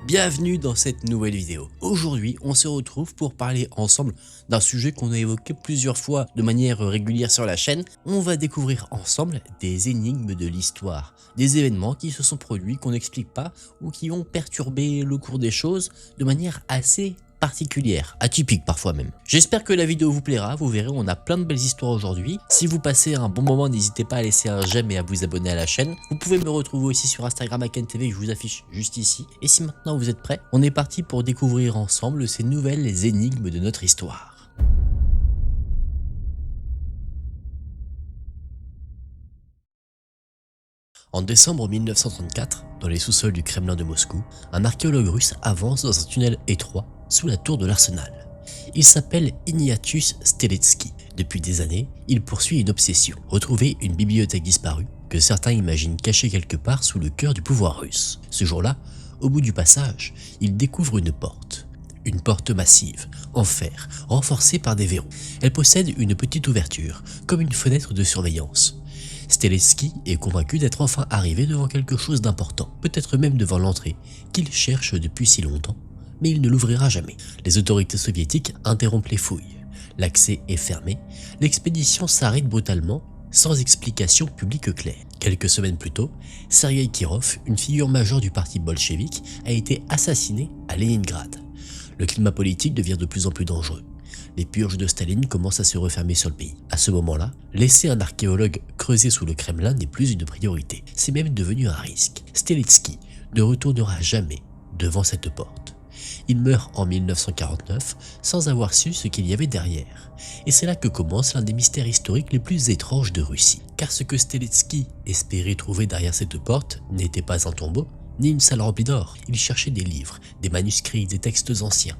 Bienvenue dans cette nouvelle vidéo. Aujourd'hui, on se retrouve pour parler ensemble d'un sujet qu'on a évoqué plusieurs fois de manière régulière sur la chaîne. On va découvrir ensemble des énigmes de l'histoire, des événements qui se sont produits qu'on n'explique pas ou qui ont perturbé le cours des choses de manière assez particulière, atypique parfois même. J'espère que la vidéo vous plaira, vous verrez on a plein de belles histoires aujourd'hui. Si vous passez un bon moment, n'hésitez pas à laisser un j'aime et à vous abonner à la chaîne. Vous pouvez me retrouver aussi sur Instagram AkenTV que je vous affiche juste ici. Et si maintenant vous êtes prêts, on est parti pour découvrir ensemble ces nouvelles énigmes de notre histoire. En décembre 1934, dans les sous-sols du Kremlin de Moscou, un archéologue russe avance dans un tunnel étroit sous la tour de l'arsenal. Il s'appelle Ignatius Steletsky. Depuis des années, il poursuit une obsession, retrouver une bibliothèque disparue que certains imaginent cachée quelque part sous le cœur du pouvoir russe. Ce jour-là, au bout du passage, il découvre une porte. Une porte massive, en fer, renforcée par des verrous. Elle possède une petite ouverture, comme une fenêtre de surveillance. Steletsky est convaincu d'être enfin arrivé devant quelque chose d'important, peut-être même devant l'entrée, qu'il cherche depuis si longtemps, mais il ne l'ouvrira jamais. Les autorités soviétiques interrompent les fouilles. L'accès est fermé, l'expédition s'arrête brutalement, sans explication publique claire. Quelques semaines plus tôt, Sergueï Kirov, une figure majeure du parti bolchevique, a été assassiné à Leningrad. Le climat politique devient de plus en plus dangereux. Les purges de Staline commencent à se refermer sur le pays. À ce moment-là, laisser un archéologue creuser sous le Kremlin n'est plus une priorité, c'est même devenu un risque. Steletsky ne retournera jamais devant cette porte. Il meurt en 1949 sans avoir su ce qu'il y avait derrière. Et c'est là que commence l'un des mystères historiques les plus étranges de Russie. Car ce que Steletsky espérait trouver derrière cette porte n'était pas un tombeau, ni une salle remplie d'or. Il cherchait des livres, des manuscrits, des textes anciens.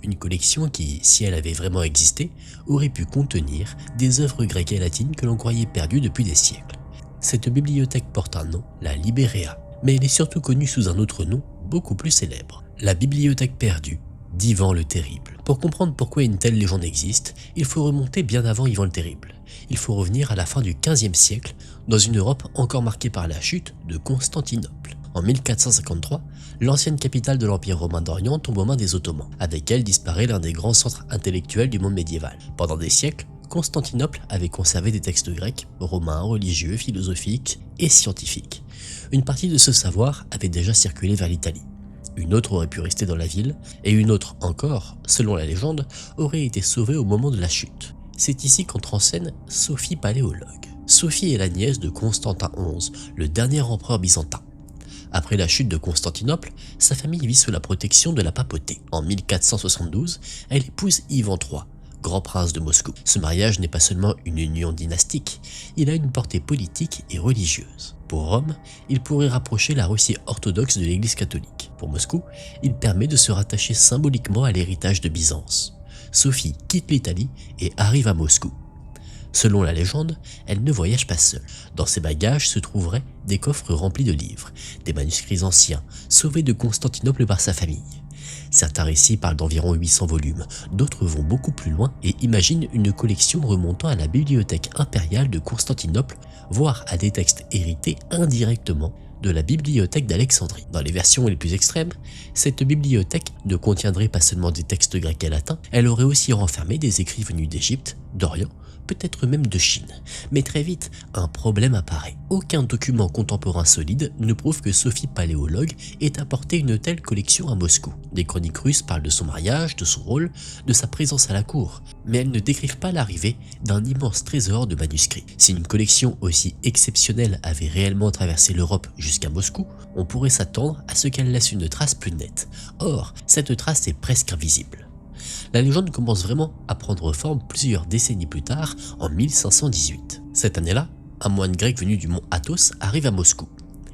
Une collection qui, si elle avait vraiment existé, aurait pu contenir des œuvres grecques et latines que l'on croyait perdues depuis des siècles. Cette bibliothèque porte un nom, la Libérea, mais elle est surtout connue sous un autre nom, beaucoup plus célèbre. La bibliothèque perdue d'Ivan le Terrible. Pour comprendre pourquoi une telle légende existe, il faut remonter bien avant Ivan le Terrible. Il faut revenir à la fin du XVe siècle, dans une Europe encore marquée par la chute de Constantinople. En 1453, l'ancienne capitale de l'Empire romain d'Orient tombe aux mains des Ottomans. Avec elle disparaît l'un des grands centres intellectuels du monde médiéval. Pendant des siècles, Constantinople avait conservé des textes grecs, romains, religieux, philosophiques et scientifiques. Une partie de ce savoir avait déjà circulé vers l'Italie. Une autre aurait pu rester dans la ville, et une autre encore, selon la légende, aurait été sauvée au moment de la chute. C'est ici qu'entre en scène Sophie Paléologue. Sophie est la nièce de Constantin XI, le dernier empereur byzantin. Après la chute de Constantinople, sa famille vit sous la protection de la papauté. En 1472, elle épouse Ivan III, grand prince de Moscou. Ce mariage n'est pas seulement une union dynastique, il a une portée politique et religieuse. Pour Rome, il pourrait rapprocher la Russie orthodoxe de l'Église catholique. Pour Moscou, il permet de se rattacher symboliquement à l'héritage de Byzance. Sophie quitte l'Italie et arrive à Moscou. Selon la légende, elle ne voyage pas seule. Dans ses bagages se trouveraient des coffres remplis de livres, des manuscrits anciens, sauvés de Constantinople par sa famille. Certains récits parlent d'environ 800 volumes, d'autres vont beaucoup plus loin et imaginent une collection remontant à la bibliothèque impériale de Constantinople, voire à des textes hérités indirectement de la bibliothèque d'Alexandrie. Dans les versions les plus extrêmes, cette bibliothèque ne contiendrait pas seulement des textes grecs et latins, elle aurait aussi renfermé des écrits venus d'Égypte, d'Orient, peut-être même de Chine. Mais très vite, un problème apparaît. Aucun document contemporain solide ne prouve que Sophie Paléologue ait apporté une telle collection à Moscou. Des chroniques russes parlent de son mariage, de son rôle, de sa présence à la cour, mais elles ne décrivent pas l'arrivée d'un immense trésor de manuscrits. Si une collection aussi exceptionnelle avait réellement traversé l'Europe jusqu'à Moscou, on pourrait s'attendre à ce qu'elle laisse une trace plus nette. Or, cette trace est presque invisible. La légende commence vraiment à prendre forme plusieurs décennies plus tard, en 1518. Cette année-là, un moine grec venu du mont Athos arrive à Moscou.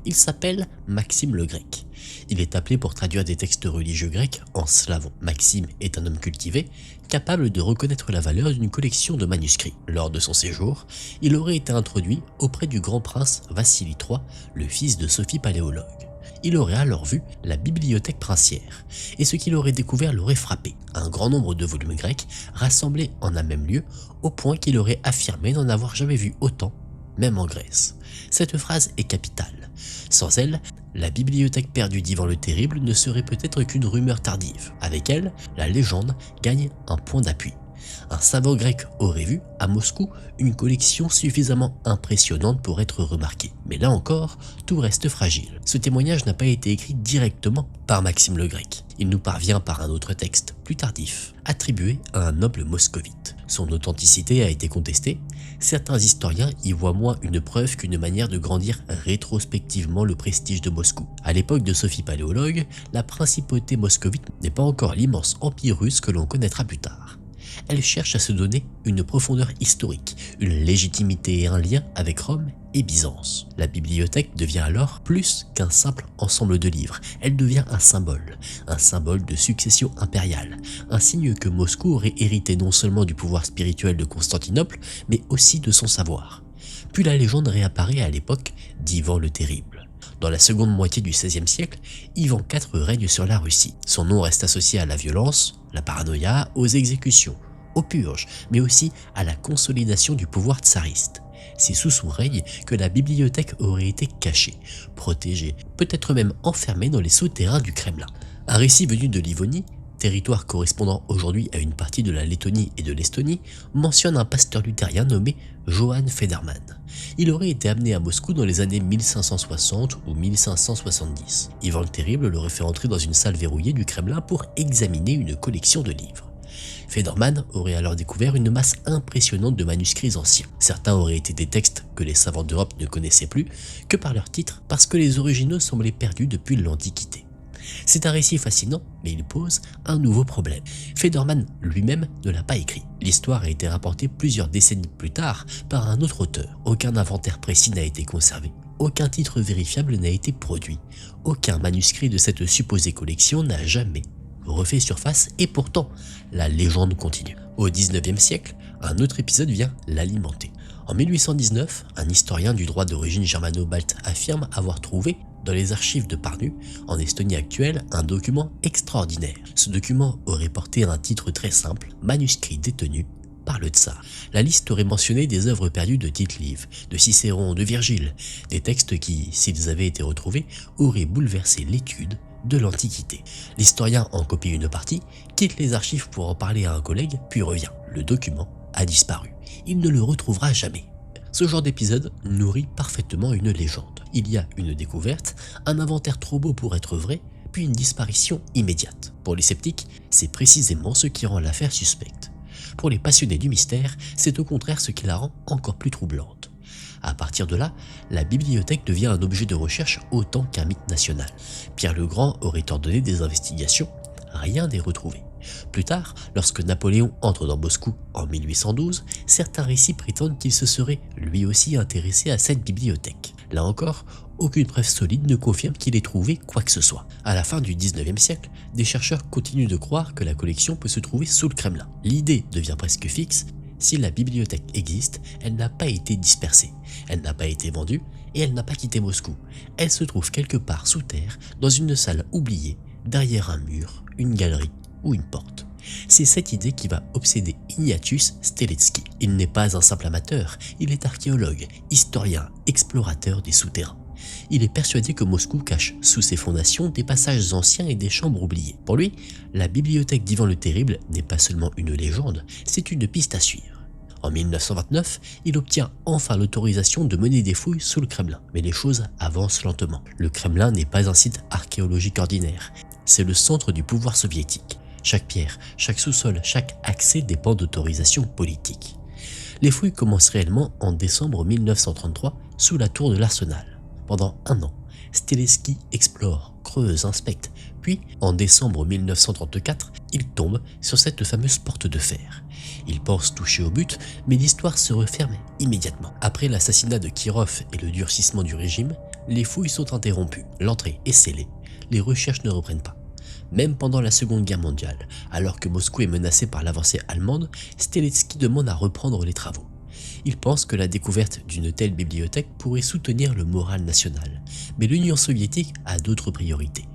Il s'appelle Maxime le Grec. Il est appelé pour traduire des textes religieux grecs en slavon. Maxime est un homme cultivé, capable de reconnaître la valeur d'une collection de manuscrits. Lors de son séjour, il aurait été introduit auprès du grand prince Vassili III, le fils de Sophie Paléologue. Il aurait alors vu la bibliothèque princière, et ce qu'il aurait découvert l'aurait frappé, un grand nombre de volumes grecs rassemblés en un même lieu, au point qu'il aurait affirmé n'en avoir jamais vu autant, même en Grèce. Cette phrase est capitale. Sans elle, la bibliothèque perdue d'Ivan le Terrible ne serait peut-être qu'une rumeur tardive. Avec elle, la légende gagne un point d'appui. Un savant grec aurait vu, à Moscou, une collection suffisamment impressionnante pour être remarquée. Mais là encore, tout reste fragile. Ce témoignage n'a pas été écrit directement par Maxime le Grec. Il nous parvient par un autre texte, plus tardif, attribué à un noble moscovite. Son authenticité a été contestée. Certains historiens y voient moins une preuve qu'une manière de grandir rétrospectivement le prestige de Moscou. À l'époque de Sophie Paléologue, la principauté moscovite n'est pas encore l'immense empire russe que l'on connaîtra plus tard. Elle cherche à se donner une profondeur historique, une légitimité et un lien avec Rome et Byzance. La bibliothèque devient alors plus qu'un simple ensemble de livres, elle devient un symbole de succession impériale, un signe que Moscou aurait hérité non seulement du pouvoir spirituel de Constantinople, mais aussi de son savoir. Puis la légende réapparaît à l'époque d'Ivan le Terrible. Dans la seconde moitié du XVIe siècle, Ivan IV règne sur la Russie. Son nom reste associé à la violence, la paranoïa, aux exécutions, aux purges, mais aussi à la consolidation du pouvoir tsariste. C'est sous son règne que la bibliothèque aurait été cachée, protégée, peut-être même enfermée dans les souterrains du Kremlin. Un récit venu de Livonie, territoire correspondant aujourd'hui à une partie de la Lettonie et de l'Estonie, mentionne un pasteur luthérien nommé Johann Federmann. Il aurait été amené à Moscou dans les années 1560 ou 1570. Ivan le Terrible l'aurait fait entrer dans une salle verrouillée du Kremlin pour examiner une collection de livres. Federmann aurait alors découvert une masse impressionnante de manuscrits anciens. Certains auraient été des textes que les savants d'Europe ne connaissaient plus que par leur titre, parce que les originaux semblaient perdus depuis l'Antiquité. C'est un récit fascinant, mais il pose un nouveau problème. Federmann lui-même ne l'a pas écrit. L'histoire a été rapportée plusieurs décennies plus tard par un autre auteur. Aucun inventaire précis n'a été conservé. Aucun titre vérifiable n'a été produit. Aucun manuscrit de cette supposée collection n'a jamais refait surface et pourtant, la légende continue. Au XIXe siècle, un autre épisode vient l'alimenter. En 1819, un historien du droit d'origine germano-balte affirme avoir trouvé dans les archives de Parnu, en Estonie actuelle, un document extraordinaire. Ce document aurait porté un titre très simple, manuscrit détenu par le tsar. La liste aurait mentionné des œuvres perdues de Tite-Live, de Cicéron, de Virgile, des textes qui, s'ils avaient été retrouvés, auraient bouleversé l'étude de l'Antiquité. L'historien en copie une partie, quitte les archives pour en parler à un collègue, puis revient. Le document a disparu. Il ne le retrouvera jamais. Ce genre d'épisode nourrit parfaitement une légende. Il y a une découverte, un inventaire trop beau pour être vrai, puis une disparition immédiate. Pour les sceptiques, c'est précisément ce qui rend l'affaire suspecte. Pour les passionnés du mystère, c'est au contraire ce qui la rend encore plus troublante. À partir de là, la bibliothèque devient un objet de recherche autant qu'un mythe national. Pierre le Grand aurait ordonné des investigations, rien n'est retrouvé. Plus tard, lorsque Napoléon entre dans Moscou en 1812, certains récits prétendent qu'il se serait lui aussi intéressé à cette bibliothèque. Là encore, aucune preuve solide ne confirme qu'il ait trouvé quoi que ce soit. À la fin du 19e siècle, des chercheurs continuent de croire que la collection peut se trouver sous le Kremlin. L'idée devient presque fixe. Si la bibliothèque existe, elle n'a pas été dispersée, elle n'a pas été vendue et elle n'a pas quitté Moscou. Elle se trouve quelque part sous terre, dans une salle oubliée, derrière un mur, une galerie ou une porte. C'est cette idée qui va obséder Ignatius Steletsky. Il n'est pas un simple amateur, il est archéologue, historien, explorateur des souterrains. Il est persuadé que Moscou cache sous ses fondations des passages anciens et des chambres oubliées. Pour lui, la bibliothèque d'Ivan le Terrible n'est pas seulement une légende, c'est une piste à suivre. En 1929, il obtient enfin l'autorisation de mener des fouilles sous le Kremlin. Mais les choses avancent lentement. Le Kremlin n'est pas un site archéologique ordinaire, c'est le centre du pouvoir soviétique. Chaque pierre, chaque sous-sol, chaque accès dépend d'autorisation politique. Les fouilles commencent réellement en décembre 1933 sous la tour de l'Arsenal. Pendant un an, Steletsky explore, creuse, inspecte, puis en décembre 1934, il tombe sur cette fameuse porte de fer. Il pense toucher au but, mais l'histoire se referme immédiatement. Après l'assassinat de Kirov et le durcissement du régime, les fouilles sont interrompues, l'entrée est scellée, les recherches ne reprennent pas. Même pendant la Seconde Guerre mondiale, alors que Moscou est menacé par l'avancée allemande, Steletsky demande à reprendre les travaux. Il pense que la découverte d'une telle bibliothèque pourrait soutenir le moral national. Mais l'Union soviétique a d'autres priorités.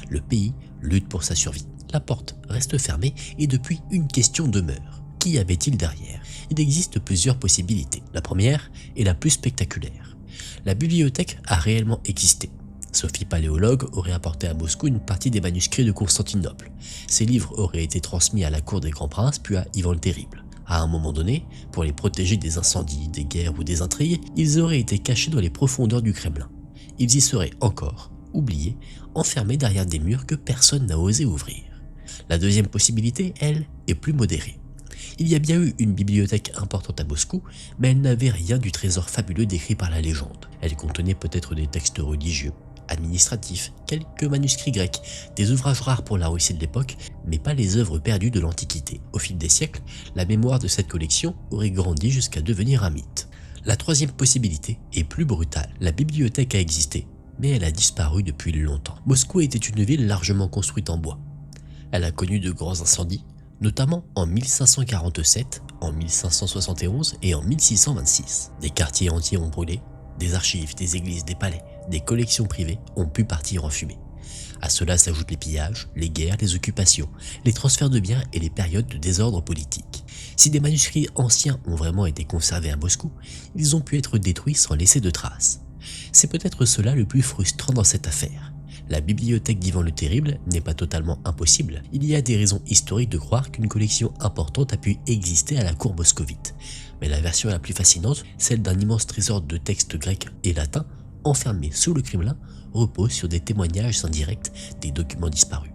Le pays lutte pour sa survie. La porte reste fermée et depuis une question demeure. Qui avait-il derrière? Il existe plusieurs possibilités. La première est la plus spectaculaire. La bibliothèque a réellement existé. Sophie Paléologue aurait apporté à Moscou une partie des manuscrits de Constantinople. Ces livres auraient été transmis à la cour des grands princes puis à Ivan le Terrible. À un moment donné, pour les protéger des incendies, des guerres ou des intrigues, ils auraient été cachés dans les profondeurs du Kremlin. Ils y seraient encore, oubliés, enfermés derrière des murs que personne n'a osé ouvrir. La deuxième possibilité, elle, est plus modérée. Il y a bien eu une bibliothèque importante à Moscou, mais elle n'avait rien du trésor fabuleux décrit par la légende. Elle contenait peut-être des textes religieux, administratifs, quelques manuscrits grecs, des ouvrages rares pour la Russie de l'époque, mais pas les œuvres perdues de l'Antiquité. Au fil des siècles, la mémoire de cette collection aurait grandi jusqu'à devenir un mythe. La troisième possibilité est plus brutale. La bibliothèque a existé, mais elle a disparu depuis longtemps. Moscou était une ville largement construite en bois. Elle a connu de grands incendies, notamment en 1547, en 1571 et en 1626. Des quartiers entiers ont brûlé, des archives, des églises, des palais, des collections privées ont pu partir en fumée. À cela s'ajoutent les pillages, les guerres, les occupations, les transferts de biens et les périodes de désordre politique. Si des manuscrits anciens ont vraiment été conservés à Moscou, ils ont pu être détruits sans laisser de traces. C'est peut-être cela le plus frustrant dans cette affaire. La bibliothèque d'Ivan le Terrible n'est pas totalement impossible. Il y a des raisons historiques de croire qu'une collection importante a pu exister à la cour moscovite. Mais la version la plus fascinante, celle d'un immense trésor de textes grecs et latins, enfermé sous le Kremlin, repose sur des témoignages indirects, des documents disparus,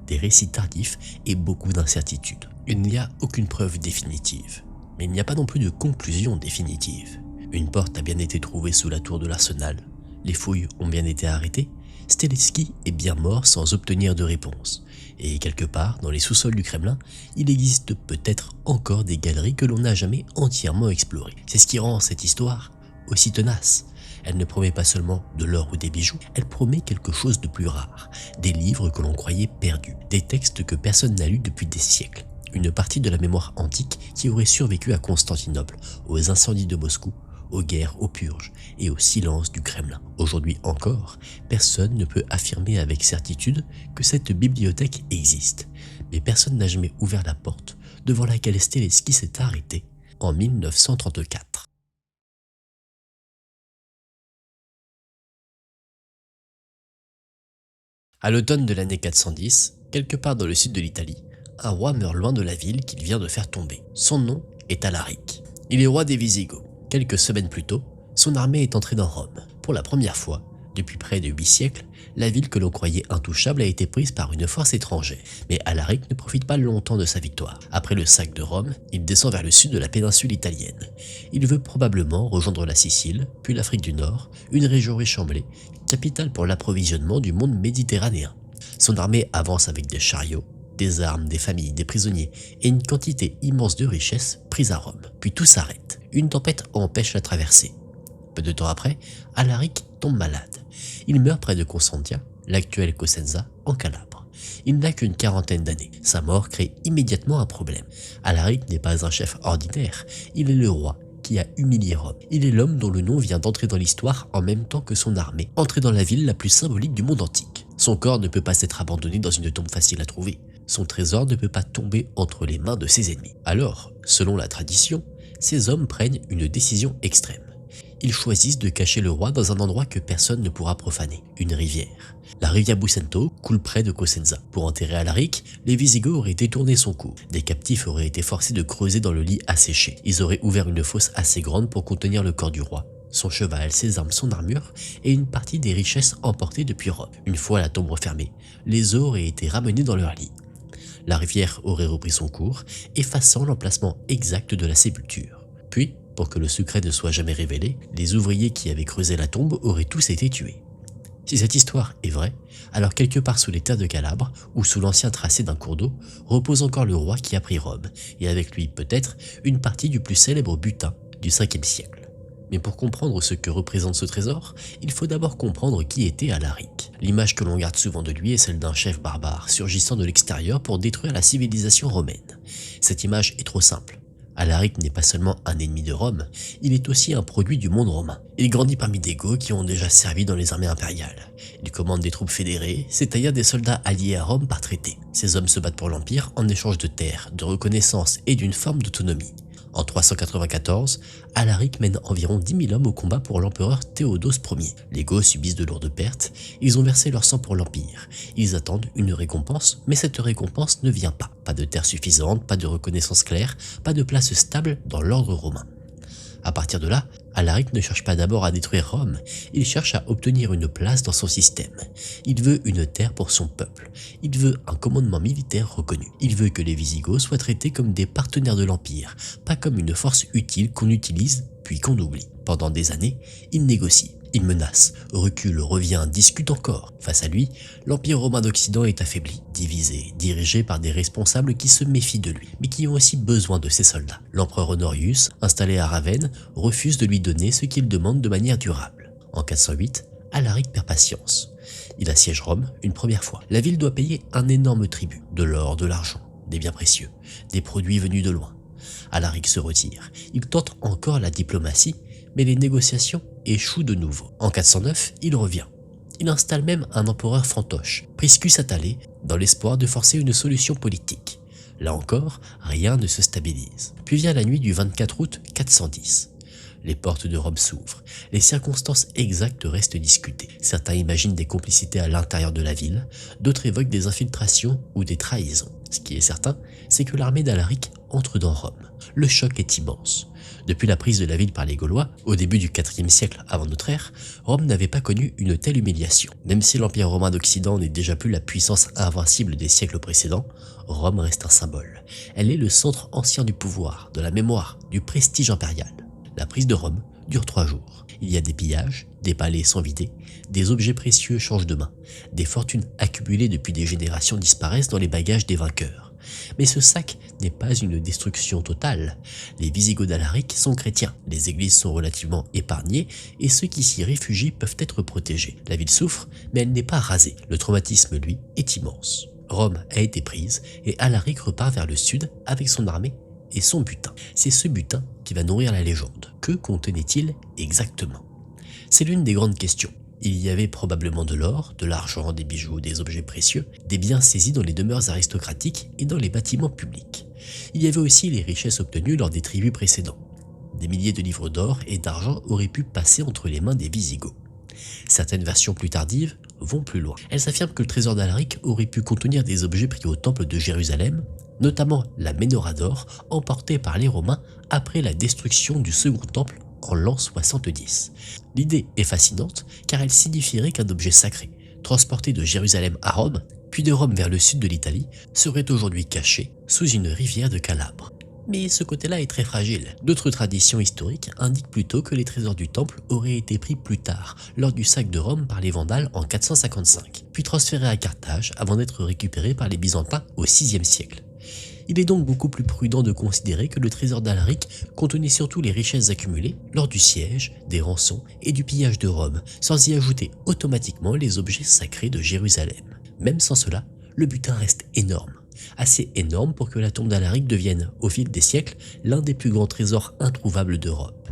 des récits tardifs et beaucoup d'incertitudes. Il n'y a aucune preuve définitive, mais il n'y a pas non plus de conclusion définitive. Une porte a bien été trouvée sous la tour de l'Arsenal, les fouilles ont bien été arrêtées, Steletsky est bien mort sans obtenir de réponse, et quelque part dans les sous-sols du Kremlin, il existe peut-être encore des galeries que l'on n'a jamais entièrement explorées. C'est ce qui rend cette histoire aussi tenace. Elle ne promet pas seulement de l'or ou des bijoux, elle promet quelque chose de plus rare, des livres que l'on croyait perdus, des textes que personne n'a lus depuis des siècles, une partie de la mémoire antique qui aurait survécu à Constantinople, aux incendies de Moscou, aux guerres, aux purges et au silence du Kremlin. Aujourd'hui encore, personne ne peut affirmer avec certitude que cette bibliothèque existe, mais personne n'a jamais ouvert la porte devant laquelle Steletsky s'est arrêté en 1934. À l'automne de l'année 410, quelque part dans le sud de l'Italie, un roi meurt loin de la ville qu'il vient de faire tomber. Son nom est Alaric. Il est roi des Visigoths. Quelques semaines plus tôt, son armée est entrée dans Rome. Pour la première fois, depuis près de 8 siècles, la ville que l'on croyait intouchable a été prise par une force étrangère. Mais Alaric ne profite pas longtemps de sa victoire. Après le sac de Rome, il descend vers le sud de la péninsule italienne. Il veut probablement rejoindre la Sicile, puis l'Afrique du Nord, une région riche en blé, capitale pour l'approvisionnement du monde méditerranéen. Son armée avance avec des chariots, des armes, des familles, des prisonniers et une quantité immense de richesses prises à Rome. Puis tout s'arrête. Une tempête empêche la traversée. Peu de temps après, Alaric tombe malade. Il meurt près de Constantia, l'actuelle Cosenza, en Calabre. Il n'a qu'une quarantaine d'années. Sa mort crée immédiatement un problème. Alaric n'est pas un chef ordinaire, il est le roi qui a humilié Rome. Il est l'homme dont le nom vient d'entrer dans l'histoire en même temps que son armée, entrée dans la ville la plus symbolique du monde antique. Son corps ne peut pas être abandonné dans une tombe facile à trouver. Son trésor ne peut pas tomber entre les mains de ses ennemis. Alors, selon la tradition, ces hommes prennent une décision extrême. Ils choisissent de cacher le roi dans un endroit que personne ne pourra profaner, une rivière. La rivière Busento coule près de Cosenza. Pour enterrer Alaric, les Visigoths auraient détourné son cou. Des captifs auraient été forcés de creuser dans le lit asséché. Ils auraient ouvert une fosse assez grande pour contenir le corps du roi, son cheval, ses armes, son armure et une partie des richesses emportées depuis Rome. Une fois la tombe refermée, les os auraient été ramenés dans leur lit. La rivière aurait repris son cours, effaçant l'emplacement exact de la sépulture. Puis, pour que le secret ne soit jamais révélé, les ouvriers qui avaient creusé la tombe auraient tous été tués. Si cette histoire est vraie, alors quelque part sous les terres de Calabre, ou sous l'ancien tracé d'un cours d'eau, repose encore le roi qui a pris Rome, et avec lui peut-être une partie du plus célèbre butin du 5e siècle. Mais pour comprendre ce que représente ce trésor, il faut d'abord comprendre qui était Alaric. L'image que l'on garde souvent de lui est celle d'un chef barbare surgissant de l'extérieur pour détruire la civilisation romaine. Cette image est trop simple. Alaric n'est pas seulement un ennemi de Rome, il est aussi un produit du monde romain. Il grandit parmi des Goths qui ont déjà servi dans les armées impériales. Il commande des troupes fédérées, c'est-à-dire des soldats alliés à Rome par traité. Ces hommes se battent pour l'Empire en échange de terres, de reconnaissance et d'une forme d'autonomie. En 394, Alaric mène environ 10 000 hommes au combat pour l'empereur Théodose Ier. Les Goths subissent de lourdes pertes, ils ont versé leur sang pour l'Empire. Ils attendent une récompense, mais cette récompense ne vient pas. Pas de terre suffisante, pas de reconnaissance claire, pas de place stable dans l'ordre romain. À partir de là, Alaric ne cherche pas d'abord à détruire Rome, il cherche à obtenir une place dans son système. Il veut une terre pour son peuple, il veut un commandement militaire reconnu. Il veut que les Visigoths soient traités comme des partenaires de l'Empire, pas comme une force utile qu'on utilise puis qu'on oublie. Pendant des années, il négocie. Il menace, recule, revient, discute encore. Face à lui, l'Empire romain d'Occident est affaibli, divisé, dirigé par des responsables qui se méfient de lui, mais qui ont aussi besoin de ses soldats. L'empereur Honorius, installé à Ravenne, refuse de lui donner ce qu'il demande de manière durable. En 408, Alaric perd patience. Il assiège Rome une première fois. La ville doit payer un énorme tribut, de l'or, de l'argent, des biens précieux, des produits venus de loin. Alaric se retire. Il tente encore la diplomatie, mais les négociations échouent de nouveau. En 409, il revient. Il installe même un empereur fantoche, Priscus Attalé, dans l'espoir de forcer une solution politique. Là encore, rien ne se stabilise. Puis vient la nuit du 24 août 410. Les portes de Rome s'ouvrent. Les circonstances exactes restent discutées. Certains imaginent des complicités à l'intérieur de la ville, d'autres évoquent des infiltrations ou des trahisons. Ce qui est certain, c'est que l'armée d'Alaric entre dans Rome. Le choc est immense. Depuis la prise de la ville par les Gaulois, au début du IVe siècle avant notre ère, Rome n'avait pas connu une telle humiliation. Même si l'Empire romain d'Occident n'est déjà plus la puissance invincible des siècles précédents, Rome reste un symbole. Elle est le centre ancien du pouvoir, de la mémoire, du prestige impérial. La prise de Rome dure 3 jours. Il y a des pillages, des palais sont vidés, des objets précieux changent de main, des fortunes accumulées depuis des générations disparaissent dans les bagages des vainqueurs. Mais ce sac n'est pas une destruction totale. Les Visigoths d'Alaric sont chrétiens, les églises sont relativement épargnées et ceux qui s'y réfugient peuvent être protégés. La ville souffre, mais elle n'est pas rasée. Le traumatisme, lui, est immense. Rome a été prise et Alaric repart vers le sud avec son armée et son butin. C'est ce butin qui va nourrir la légende. Que contenait-il exactement? C'est l'une des grandes questions. Il y avait probablement de l'or, de l'argent, des bijoux, des objets précieux, des biens saisis dans les demeures aristocratiques et dans les bâtiments publics. Il y avait aussi les richesses obtenues lors des tribus précédents. Des milliers de livres d'or et d'argent auraient pu passer entre les mains des Visigoths. Certaines versions plus tardives vont plus loin. Elles affirment que le trésor d'Alaric aurait pu contenir des objets pris au temple de Jérusalem, notamment la Ménorah d'or emportée par les Romains après la destruction du second temple en l'an 70. L'idée est fascinante car elle signifierait qu'un objet sacré, transporté de Jérusalem à Rome, puis de Rome vers le sud de l'Italie, serait aujourd'hui caché sous une rivière de Calabre. Mais ce côté-là est très fragile. D'autres traditions historiques indiquent plutôt que les trésors du temple auraient été pris plus tard, lors du sac de Rome par les Vandales en 455, puis transférés à Carthage avant d'être récupérés par les Byzantins au VIe siècle. Il est donc beaucoup plus prudent de considérer que le trésor d'Alaric contenait surtout les richesses accumulées lors du siège, des rançons et du pillage de Rome, sans y ajouter automatiquement les objets sacrés de Jérusalem. Même sans cela, le butin reste énorme. Assez énorme pour que la tombe d'Alaric devienne, au fil des siècles, l'un des plus grands trésors introuvables d'Europe.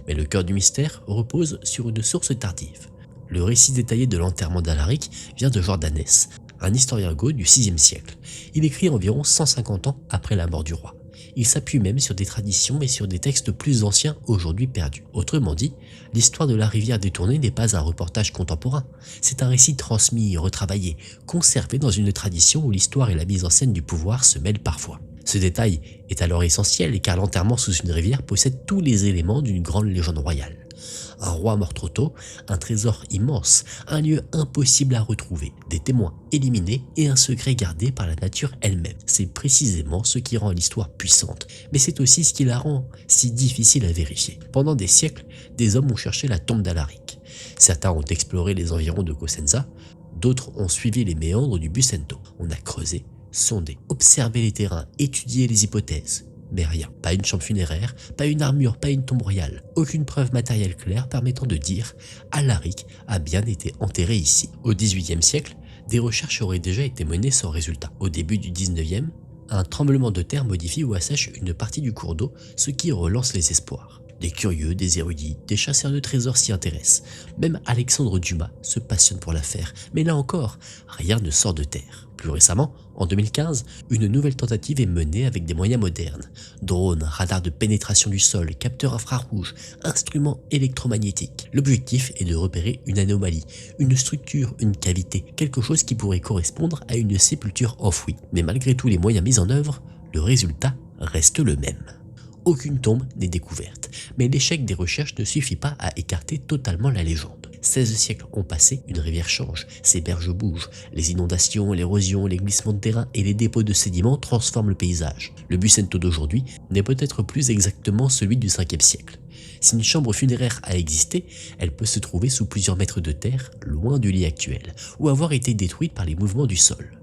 Mais le cœur du mystère repose sur une source tardive. Le récit détaillé de l'enterrement d'Alaric vient de Jordanès, un historien goth du VIe siècle. Il écrit environ 150 ans après la mort du roi. Il s'appuie même sur des traditions et sur des textes plus anciens aujourd'hui perdus. Autrement dit, l'histoire de la rivière détournée n'est pas un reportage contemporain. C'est un récit transmis, retravaillé, conservé dans une tradition où l'histoire et la mise en scène du pouvoir se mêlent parfois. Ce détail est alors essentiel car l'enterrement sous une rivière possède tous les éléments d'une grande légende royale. Un roi mort trop tôt, un trésor immense, un lieu impossible à retrouver, des témoins éliminés et un secret gardé par la nature elle-même. C'est précisément ce qui rend l'histoire puissante, mais c'est aussi ce qui la rend si difficile à vérifier. Pendant des siècles, des hommes ont cherché la tombe d'Alaric. Certains ont exploré les environs de Cosenza, d'autres ont suivi les méandres du Bucento. On a creusé, sondé, observé les terrains, étudié les hypothèses. Mais rien, pas une chambre funéraire, pas une armure, pas une tombe royale, aucune preuve matérielle claire permettant de dire Alaric a bien été enterré ici. Au XVIIIe siècle, des recherches auraient déjà été menées sans résultat. Au début du XIXe, un tremblement de terre modifie ou assèche une partie du cours d'eau, ce qui relance les espoirs. Des curieux, des érudits, des chasseurs de trésors s'y intéressent. Même Alexandre Dumas se passionne pour l'affaire, mais là encore, rien ne sort de terre. Plus récemment, en 2015, une nouvelle tentative est menée avec des moyens modernes. Drones, radars de pénétration du sol, capteurs infrarouges, instruments électromagnétiques. L'objectif est de repérer une anomalie, une structure, une cavité, quelque chose qui pourrait correspondre à une sépulture enfouie. Mais malgré tous les moyens mis en œuvre, le résultat reste le même. Aucune tombe n'est découverte, mais l'échec des recherches ne suffit pas à écarter totalement la légende. 16 siècles ont passé, une rivière change, ses berges bougent, les inondations, l'érosion, les glissements de terrain et les dépôts de sédiments transforment le paysage. Le Bucento d'aujourd'hui n'est peut-être plus exactement celui du 5e siècle. Si une chambre funéraire a existé, elle peut se trouver sous plusieurs mètres de terre, loin du lit actuel, ou avoir été détruite par les mouvements du sol.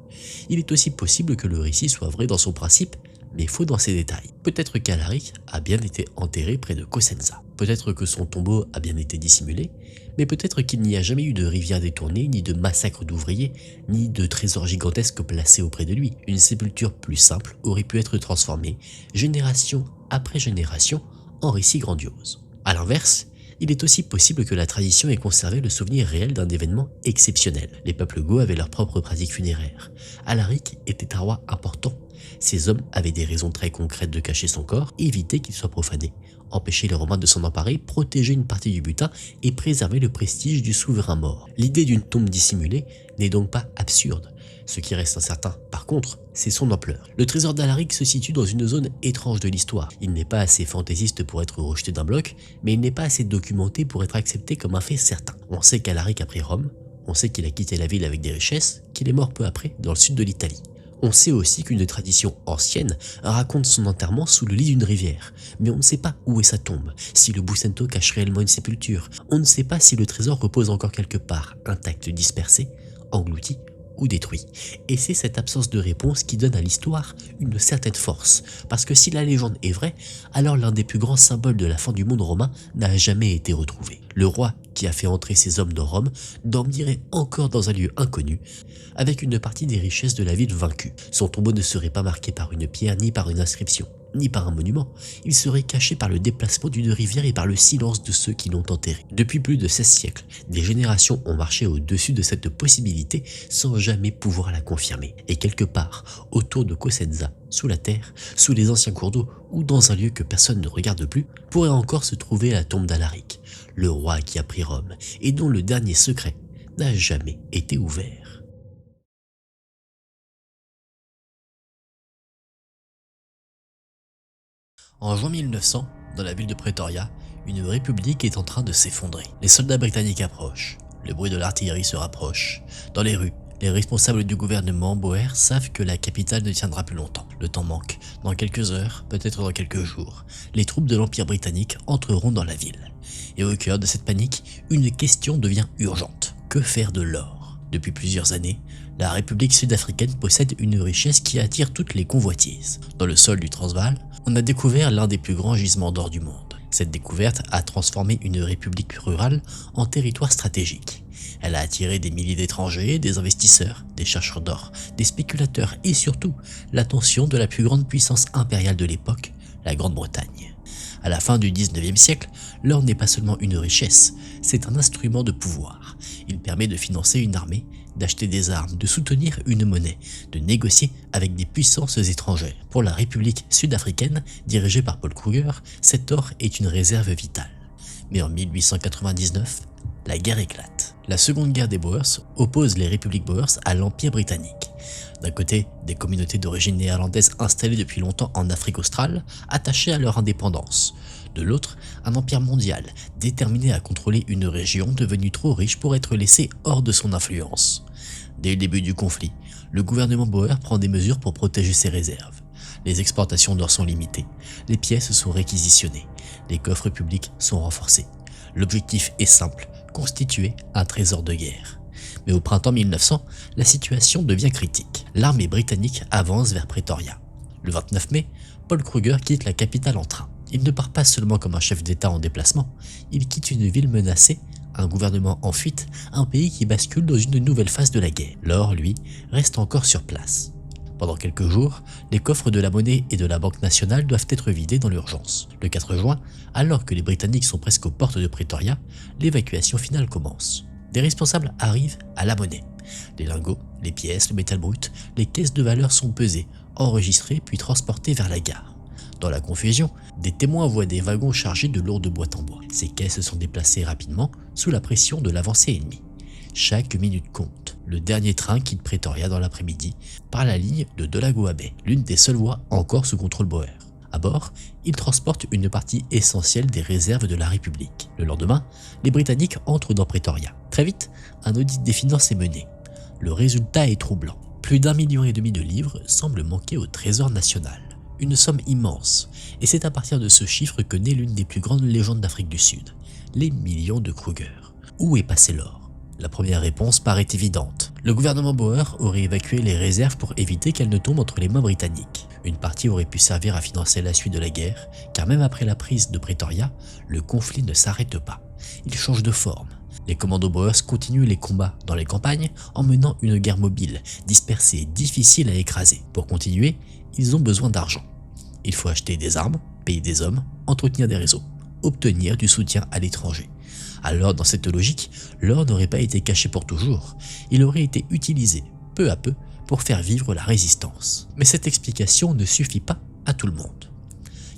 Il est aussi possible que le récit soit vrai dans son principe, mais faux dans ses détails. Peut-être qu'Alaric a bien été enterré près de Cosenza. Peut-être que son tombeau a bien été dissimulé, mais peut-être qu'il n'y a jamais eu de rivière détournée, ni de massacre d'ouvriers, ni de trésors gigantesques placés auprès de lui. Une sépulture plus simple aurait pu être transformée, génération après génération, en récit grandiose. A l'inverse, il est aussi possible que la tradition ait conservé le souvenir réel d'un événement exceptionnel. Les peuples goths avaient leurs propres pratiques funéraires. Alaric était un roi important. Ces hommes avaient des raisons très concrètes de cacher son corps, éviter qu'il soit profané, empêcher les Romains de s'en emparer, protéger une partie du butin et préserver le prestige du souverain mort. L'idée d'une tombe dissimulée n'est donc pas absurde. Ce qui reste incertain, par contre, c'est son ampleur. Le trésor d'Alaric se situe dans une zone étrange de l'histoire. Il n'est pas assez fantaisiste pour être rejeté d'un bloc, mais il n'est pas assez documenté pour être accepté comme un fait certain. On sait qu'Alaric a pris Rome, on sait qu'il a quitté la ville avec des richesses, qu'il est mort peu après dans le sud de l'Italie. On sait aussi qu'une tradition ancienne raconte son enterrement sous le lit d'une rivière, mais on ne sait pas où est sa tombe, si le Bucento cache réellement une sépulture, on ne sait pas si le trésor repose encore quelque part, intact, dispersé, englouti ou détruit. Et c'est cette absence de réponse qui donne à l'histoire une certaine force, parce que si la légende est vraie, alors l'un des plus grands symboles de la fin du monde romain n'a jamais été retrouvé. Le roi qui a fait entrer ses hommes dans Rome dormirait encore dans un lieu inconnu, avec une partie des richesses de la ville vaincue. Son tombeau ne serait pas marqué par une pierre ni par une inscription, ni par un monument. Il serait caché par le déplacement d'une rivière et par le silence de ceux qui l'ont enterré. Depuis plus de 16 siècles, des générations ont marché au-dessus de cette possibilité sans jamais pouvoir la confirmer. Et quelque part, autour de Cosenza, sous la terre, sous les anciens cours d'eau ou dans un lieu que personne ne regarde plus, pourrait encore se trouver la tombe d'Alaric, le roi qui a pris Rome et dont le dernier secret n'a jamais été ouvert. En juin 1900, dans la ville de Pretoria, une république est en train de s'effondrer. Les soldats britanniques approchent, le bruit de l'artillerie se rapproche. Dans les rues, les responsables du gouvernement Boer savent que la capitale ne tiendra plus longtemps. Le temps manque. Dans quelques heures, peut-être dans quelques jours, les troupes de l'Empire britannique entreront dans la ville. Et au cœur de cette panique, une question devient urgente. Que faire de l'or ? Depuis plusieurs années, la République sud-africaine possède une richesse qui attire toutes les convoitises. Dans le sol du Transvaal, on a découvert l'un des plus grands gisements d'or du monde. Cette découverte a transformé une république rurale en territoire stratégique. Elle a attiré des milliers d'étrangers, des investisseurs, des chercheurs d'or, des spéculateurs et surtout l'attention de la plus grande puissance impériale de l'époque, la Grande-Bretagne. À la fin du 19e siècle, l'or n'est pas seulement une richesse, c'est un instrument de pouvoir. Il permet de financer une armée, d'acheter des armes, de soutenir une monnaie, de négocier avec des puissances étrangères. Pour la République sud-africaine, dirigée par Paul Kruger, cet or est une réserve vitale. Mais en 1899, la guerre éclate. La seconde guerre des Boers oppose les républiques Boers à l'Empire britannique. D'un côté, des communautés d'origine néerlandaise installées depuis longtemps en Afrique australe, attachées à leur indépendance. De l'autre, un empire mondial, déterminé à contrôler une région devenue trop riche pour être laissée hors de son influence. Dès le début du conflit, le gouvernement Boer prend des mesures pour protéger ses réserves. Les exportations d'or sont limitées, les pièces sont réquisitionnées, les coffres publics sont renforcés. L'objectif est simple, constituer un trésor de guerre. Mais au printemps 1900, la situation devient critique. L'armée britannique avance vers Pretoria. Le 29 mai, Paul Kruger quitte la capitale en train. Il ne part pas seulement comme un chef d'État en déplacement, il quitte une ville menacée, un gouvernement en fuite, un pays qui bascule dans une nouvelle phase de la guerre. L'or, lui, reste encore sur place. Pendant quelques jours, les coffres de la monnaie et de la Banque nationale doivent être vidés dans l'urgence. Le 4 juin, alors que les Britanniques sont presque aux portes de Pretoria, l'évacuation finale commence. Des responsables arrivent à la monnaie. Les lingots, les pièces, le métal brut, les caisses de valeur sont pesées, enregistrées puis transportées vers la gare. Dans la confusion, des témoins voient des wagons chargés de lourdes boîtes en bois. Ces caisses sont déplacées rapidement sous la pression de l'avancée ennemie. Chaque minute compte. Le dernier train quitte Pretoria dans l'après-midi par la ligne de Delagoa Bay, l'une des seules voies encore sous contrôle Boer. À bord, ils transportent une partie essentielle des réserves de la République. Le lendemain, les Britanniques entrent dans Pretoria. Très vite, un audit des finances est mené. Le résultat est troublant. Plus d'1,5 million de livres semblent manquer au Trésor national. Une somme immense. Et c'est à partir de ce chiffre que naît l'une des plus grandes légendes d'Afrique du Sud, les millions de Kruger. Où est passé l'or? La première réponse paraît évidente. Le gouvernement Boer aurait évacué les réserves pour éviter qu'elles ne tombent entre les mains britanniques. Une partie aurait pu servir à financer la suite de la guerre, car même après la prise de Pretoria, le conflit ne s'arrête pas. Il change de forme. Les commandos Boers continuent les combats dans les campagnes en menant une guerre mobile, dispersée et difficile à écraser. Pour continuer, ils ont besoin d'argent. Il faut acheter des armes, payer des hommes, entretenir des réseaux, obtenir du soutien à l'étranger. Alors dans cette logique, l'or n'aurait pas été caché pour toujours, il aurait été utilisé peu à peu pour faire vivre la résistance. Mais cette explication ne suffit pas à tout le monde.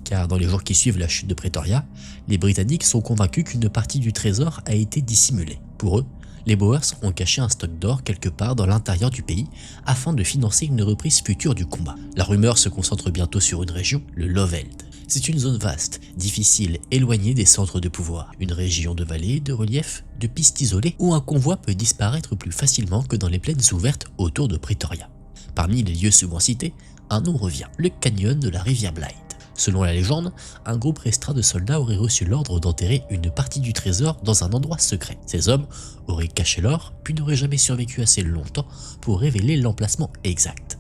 Car dans les jours qui suivent la chute de Pretoria, les Britanniques sont convaincus qu'une partie du trésor a été dissimulée. Pour eux, les Boers ont caché un stock d'or quelque part dans l'intérieur du pays afin de financer une reprise future du combat. La rumeur se concentre bientôt sur une région, le Loveld. C'est une zone vaste, difficile, éloignée des centres de pouvoir. Une région de vallées, de reliefs, de pistes isolées où un convoi peut disparaître plus facilement que dans les plaines ouvertes autour de Pretoria. Parmi les lieux souvent cités, un nom revient, le canyon de la rivière Blythe. Selon la légende, un groupe restreint de soldats aurait reçu l'ordre d'enterrer une partie du trésor dans un endroit secret. Ces hommes auraient caché l'or, puis n'auraient jamais survécu assez longtemps pour révéler l'emplacement exact.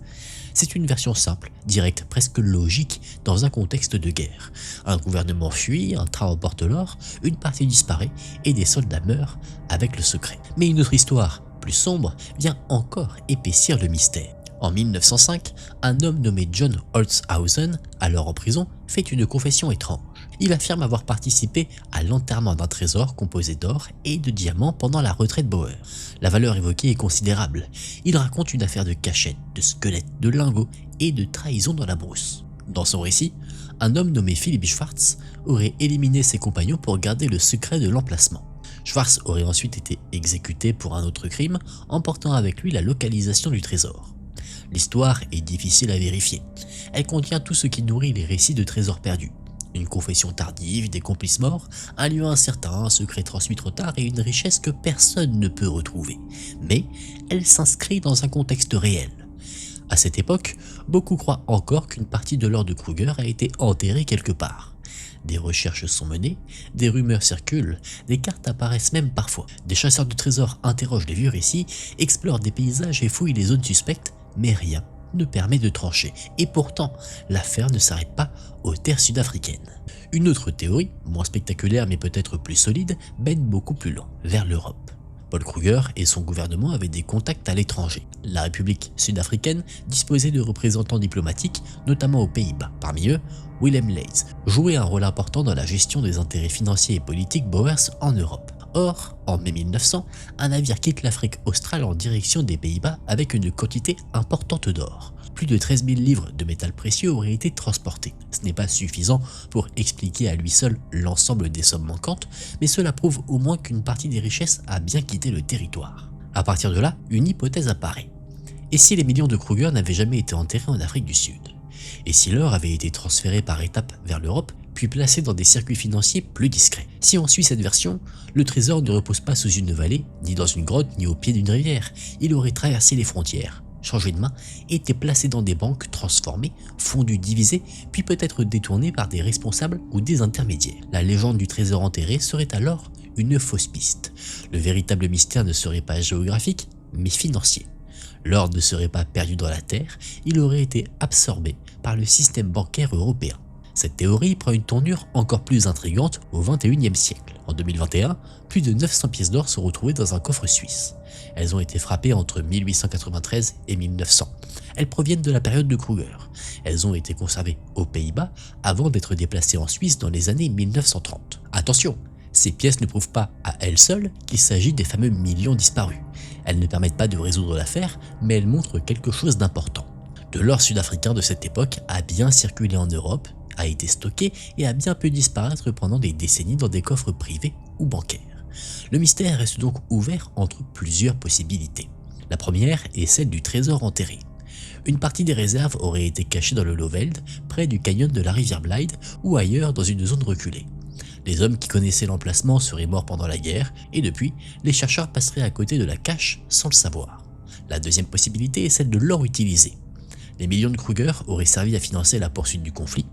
C'est une version simple, directe, presque logique dans un contexte de guerre. Un gouvernement fuit, un train emporte l'or, une partie disparaît et des soldats meurent avec le secret. Mais une autre histoire, plus sombre, vient encore épaissir le mystère. En 1905, un homme nommé John Holtzhausen, alors en prison, fait une confession étrange. Il affirme avoir participé à l'enterrement d'un trésor composé d'or et de diamants pendant la retraite Boer. La valeur évoquée est considérable. Il raconte une affaire de cachette, de squelettes, de lingots et de trahison dans la brousse. Dans son récit, un homme nommé Philipp Schwarz aurait éliminé ses compagnons pour garder le secret de l'emplacement. Schwarz aurait ensuite été exécuté pour un autre crime, emportant avec lui la localisation du trésor. L'histoire est difficile à vérifier. Elle contient tout ce qui nourrit les récits de trésors perdus. Une confession tardive, des complices morts, un lieu incertain, un secret transmis trop tard et une richesse que personne ne peut retrouver. Mais elle s'inscrit dans un contexte réel. À cette époque, beaucoup croient encore qu'une partie de l'or de Kruger a été enterrée quelque part. Des recherches sont menées, des rumeurs circulent, des cartes apparaissent même parfois. Des chasseurs de trésors interrogent les vieux récits, explorent des paysages et fouillent les zones suspectes, mais rien ne permet de trancher. Et pourtant, l'affaire ne s'arrête pas aux terres sud-africaines. Une autre théorie, moins spectaculaire mais peut-être plus solide, mène beaucoup plus loin, vers l'Europe. Paul Kruger et son gouvernement avaient des contacts à l'étranger. La République sud-africaine disposait de représentants diplomatiques, notamment aux Pays-Bas. Parmi eux, Willem Leys jouait un rôle important dans la gestion des intérêts financiers et politiques Boers en Europe. Or, en mai 1900, un navire quitte l'Afrique australe en direction des Pays-Bas avec une quantité importante d'or. Plus de 13 000 livres de métal précieux auraient été transportés. Ce n'est pas suffisant pour expliquer à lui seul l'ensemble des sommes manquantes, mais cela prouve au moins qu'une partie des richesses a bien quitté le territoire. À partir de là, une hypothèse apparaît. Et si les millions de Kruger n'avaient jamais été enterrés en Afrique du Sud? Et si l'or avait été transféré par étapes vers l'Europe, puis placé dans des circuits financiers plus discrets? Si on suit cette version, le trésor ne repose pas sous une vallée, ni dans une grotte, ni au pied d'une rivière. Il aurait traversé les frontières, changé de main, été placé dans des banques, transformé, fondu, divisé, puis peut-être détourné par des responsables ou des intermédiaires. La légende du trésor enterré serait alors une fausse piste. Le véritable mystère ne serait pas géographique, mais financier. L'or ne serait pas perdu dans la terre, il aurait été absorbé par le système bancaire européen. Cette théorie prend une tournure encore plus intrigante au XXIe siècle. En 2021, plus de 900 pièces d'or sont retrouvées dans un coffre suisse. Elles ont été frappées entre 1893 et 1900. Elles proviennent de la période de Kruger. Elles ont été conservées aux Pays-Bas avant d'être déplacées en Suisse dans les années 1930. Attention, Ces pièces ne prouvent pas à elles seules qu'il s'agit des fameux millions disparus. Elles ne permettent pas de résoudre l'affaire, mais elles montrent quelque chose d'important. De l'or sud-africain de cette époque a bien circulé en Europe, a été stocké et a bien pu disparaître pendant des décennies dans des coffres privés ou bancaires. Le mystère reste donc ouvert entre plusieurs possibilités. La première est celle du trésor enterré. Une partie des réserves aurait été cachée dans le Lowveld, près du canyon de la rivière Blythe ou ailleurs dans une zone reculée. Les hommes qui connaissaient l'emplacement seraient morts pendant la guerre et depuis, les chercheurs passeraient à côté de la cache sans le savoir. La deuxième possibilité est celle de l'or utilisé. Les millions de Kruger auraient servi à financer la poursuite du conflit.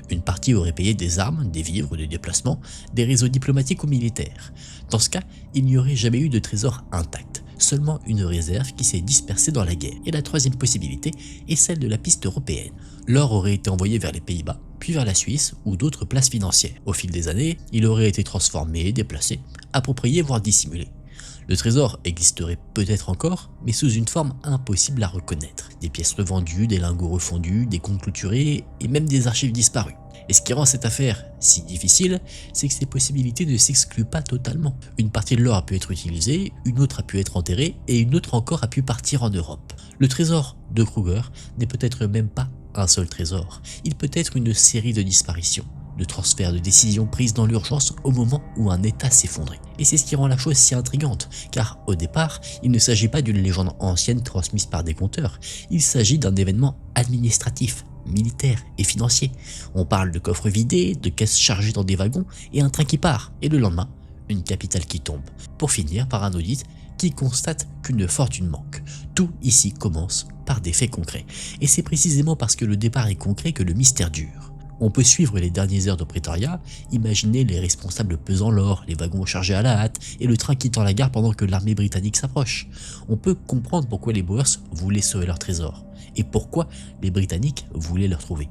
Une partie aurait payé des armes, des vivres, des déplacements, des réseaux diplomatiques ou militaires. Dans ce cas, il n'y aurait jamais eu de trésor intact, seulement une réserve qui s'est dispersée dans la guerre. Et la troisième possibilité est celle de la piste européenne. L'or aurait été envoyé vers les Pays-Bas, puis vers la Suisse ou d'autres places financières. Au fil des années, il aurait été transformé, déplacé, approprié voire dissimulé. Le trésor existerait peut-être encore, mais sous une forme impossible à reconnaître. Des pièces revendues, des lingots refondus, des comptes clôturés et même des archives disparues. Et ce qui rend cette affaire si difficile, c'est que ces possibilités ne s'excluent pas totalement. Une partie de l'or a pu être utilisée, une autre a pu être enterrée et une autre encore a pu partir en Europe. Le trésor de Kruger n'est peut-être même pas un seul trésor, il peut être une série de disparitions, de transferts de décisions prises dans l'urgence au moment où un État s'effondrait. Et c'est ce qui rend la chose si intrigante, car au départ, il ne s'agit pas d'une légende ancienne transmise par des conteurs, il s'agit d'un événement administratif, militaire et financier. On parle de coffres vidés, de caisses chargées dans des wagons et un train qui part, et le lendemain, une capitale qui tombe, pour finir par un audit qui constate qu'une fortune manque. Tout ici commence par des faits concrets, et c'est précisément parce que le départ est concret que le mystère dure. On peut suivre les dernières heures de Pretoria, imaginer les responsables pesant l'or, les wagons chargés à la hâte et le train quittant la gare pendant que l'armée britannique s'approche. On peut comprendre pourquoi les Boers voulaient sauver leur trésor et pourquoi les Britanniques voulaient le retrouver.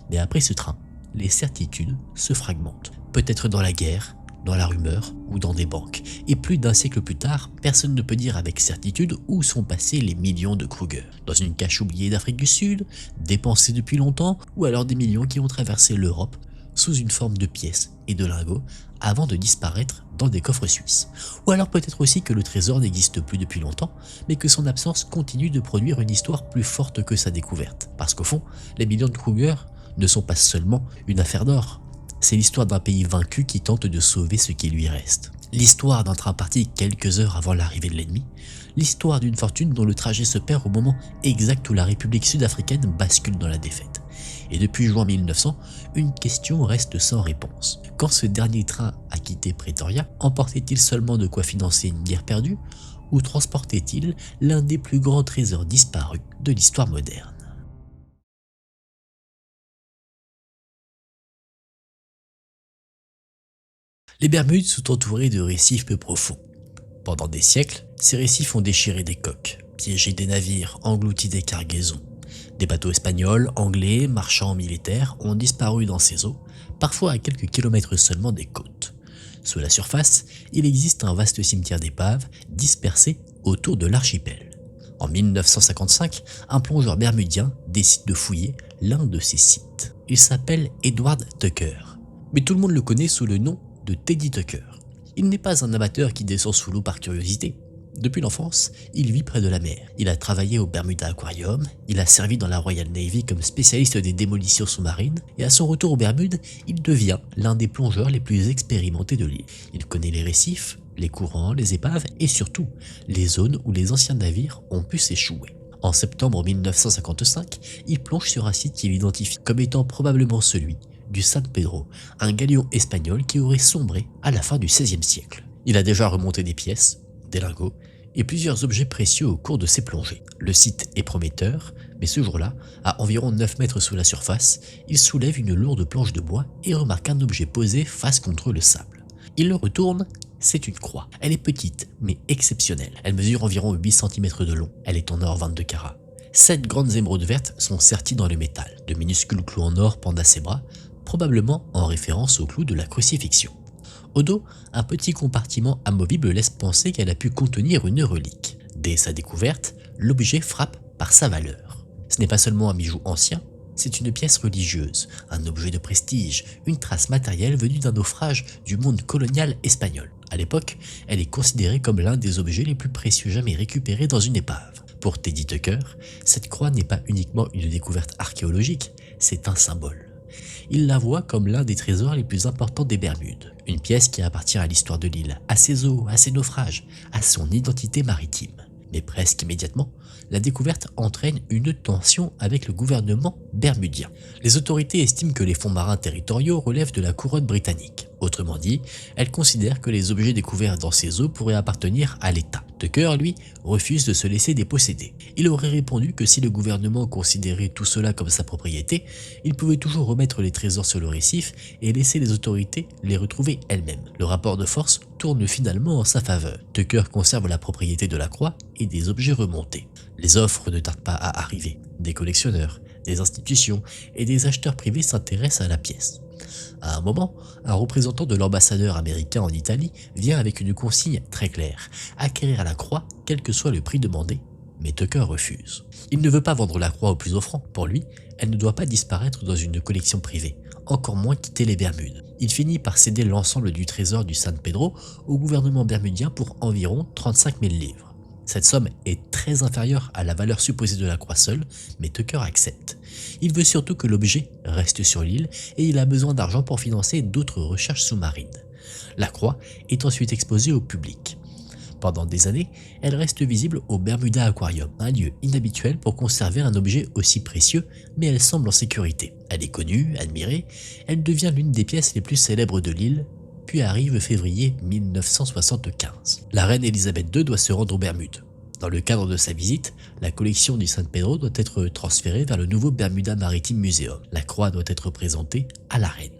Mais après ce train, les certitudes se fragmentent. Peut-être dans la guerre, dans la rumeur ou dans des banques. Et plus d'un siècle plus tard, personne ne peut dire avec certitude où sont passés les millions de Kruger. Dans une cache oubliée d'Afrique du Sud, dépensés depuis longtemps, ou alors des millions qui ont traversé l'Europe sous une forme de pièces et de lingots avant de disparaître dans des coffres suisses. Ou alors peut-être aussi que le trésor n'existe plus depuis longtemps, mais que son absence continue de produire une histoire plus forte que sa découverte. Parce qu'au fond, les millions de Kruger ne sont pas seulement une affaire d'or. C'est l'histoire d'un pays vaincu qui tente de sauver ce qui lui reste. L'histoire d'un train parti quelques heures avant l'arrivée de l'ennemi. L'histoire d'une fortune dont le trajet se perd au moment exact où la République sud-africaine bascule dans la défaite. Et depuis juin 1900, une question reste sans réponse. Quand ce dernier train a quitté Pretoria, emportait-il seulement de quoi financer une guerre perdue ou transportait-il l'un des plus grands trésors disparus de l'histoire moderne ? Les Bermudes sont entourées de récifs peu profonds. Pendant des siècles, ces récifs ont déchiré des coques, piégé des navires, englouti des cargaisons. Des bateaux espagnols, anglais, marchands, militaires ont disparu dans ces eaux, parfois à quelques kilomètres seulement des côtes. Sous la surface, il existe un vaste cimetière d'épaves dispersé autour de l'archipel. En 1955, un plongeur bermudien décide de fouiller l'un de ces sites. Il s'appelle Edward Tucker, mais tout le monde le connaît sous le nom de Teddy Tucker. Il n'est pas un amateur qui descend sous l'eau par curiosité. Depuis l'enfance, il vit près de la mer. Il a travaillé au Bermuda Aquarium, il a servi dans la Royal Navy comme spécialiste des démolitions sous-marines, et à son retour aux Bermudes, il devient l'un des plongeurs les plus expérimentés de l'île. Il connaît les récifs, les courants, les épaves et surtout les zones où les anciens navires ont pu s'échouer. En septembre 1955, il plonge sur un site qu'il identifie comme étant probablement celui du San Pedro, un galion espagnol qui aurait sombré à la fin du XVIe siècle. Il a déjà remonté des pièces, des lingots et plusieurs objets précieux au cours de ses plongées. Le site est prometteur, mais ce jour-là, à environ 9 mètres sous la surface, il soulève une lourde planche de bois et remarque un objet posé face contre le sable. Il le retourne, c'est une croix. Elle est petite, mais exceptionnelle. Elle mesure environ 8 cm de long. Elle est en or 22 carats. 7 grandes émeraudes vertes sont serties dans le métal. De minuscules clous en or pendent à ses bras, probablement en référence au clou de la crucifixion. Au dos, un petit compartiment amovible laisse penser qu'elle a pu contenir une relique. Dès sa découverte, l'objet frappe par sa valeur. Ce n'est pas seulement un bijou ancien, C'est une pièce religieuse, un objet de prestige, une trace matérielle venue d'un naufrage du monde colonial espagnol. À l'époque, elle est considérée comme l'un des objets les plus précieux jamais récupérés dans une épave. Pour Teddy Tucker, cette croix n'est pas uniquement une découverte archéologique, c'est un symbole. Il la voit comme l'un des trésors les plus importants des Bermudes, une pièce qui appartient à l'histoire de l'île, à ses eaux, à ses naufrages, à son identité maritime. Mais presque immédiatement, la découverte entraîne une tension avec le gouvernement bermudien. Les autorités estiment que les fonds marins territoriaux relèvent de la couronne britannique. Autrement dit, elles considèrent que les objets découverts dans ces eaux pourraient appartenir à l'État. Tucker, lui, refuse de se laisser déposséder. Il aurait répondu que si le gouvernement considérait tout cela comme sa propriété, il pouvait toujours remettre les trésors sur le récif et laisser les autorités les retrouver elles-mêmes. Le rapport de force tourne finalement en sa faveur. Tucker conserve la propriété de la croix et des objets remontés. Les offres ne tardent pas à arriver. Des collectionneurs, des institutions et des acheteurs privés s'intéressent à la pièce. À un moment, un représentant de l'ambassadeur américain en Italie vient avec une consigne très claire, acquérir la croix quel que soit le prix demandé, mais Tucker refuse. Il ne veut pas vendre la croix au plus offrant. Pour lui, elle ne doit pas disparaître dans une collection privée, encore moins quitter les Bermudes. Il finit par céder l'ensemble du trésor du San Pedro au gouvernement bermudien pour environ 35 000 livres. Cette somme est très inférieure à la valeur supposée de la croix seule, mais Tucker accepte. Il veut surtout que l'objet reste sur l'île et il a besoin d'argent pour financer d'autres recherches sous-marines. La croix est ensuite exposée au public. Pendant des années, elle reste visible au Bermuda Aquarium, un lieu inhabituel pour conserver un objet aussi précieux, mais elle semble en sécurité. Elle est connue, admirée, elle devient l'une des pièces les plus célèbres de l'île. Puis arrive février 1975. La reine Elisabeth II doit se rendre aux Bermudes. Dans le cadre de sa visite, la collection du San Pedro doit être transférée vers le nouveau Bermuda Maritime Museum. La croix doit être présentée à la reine.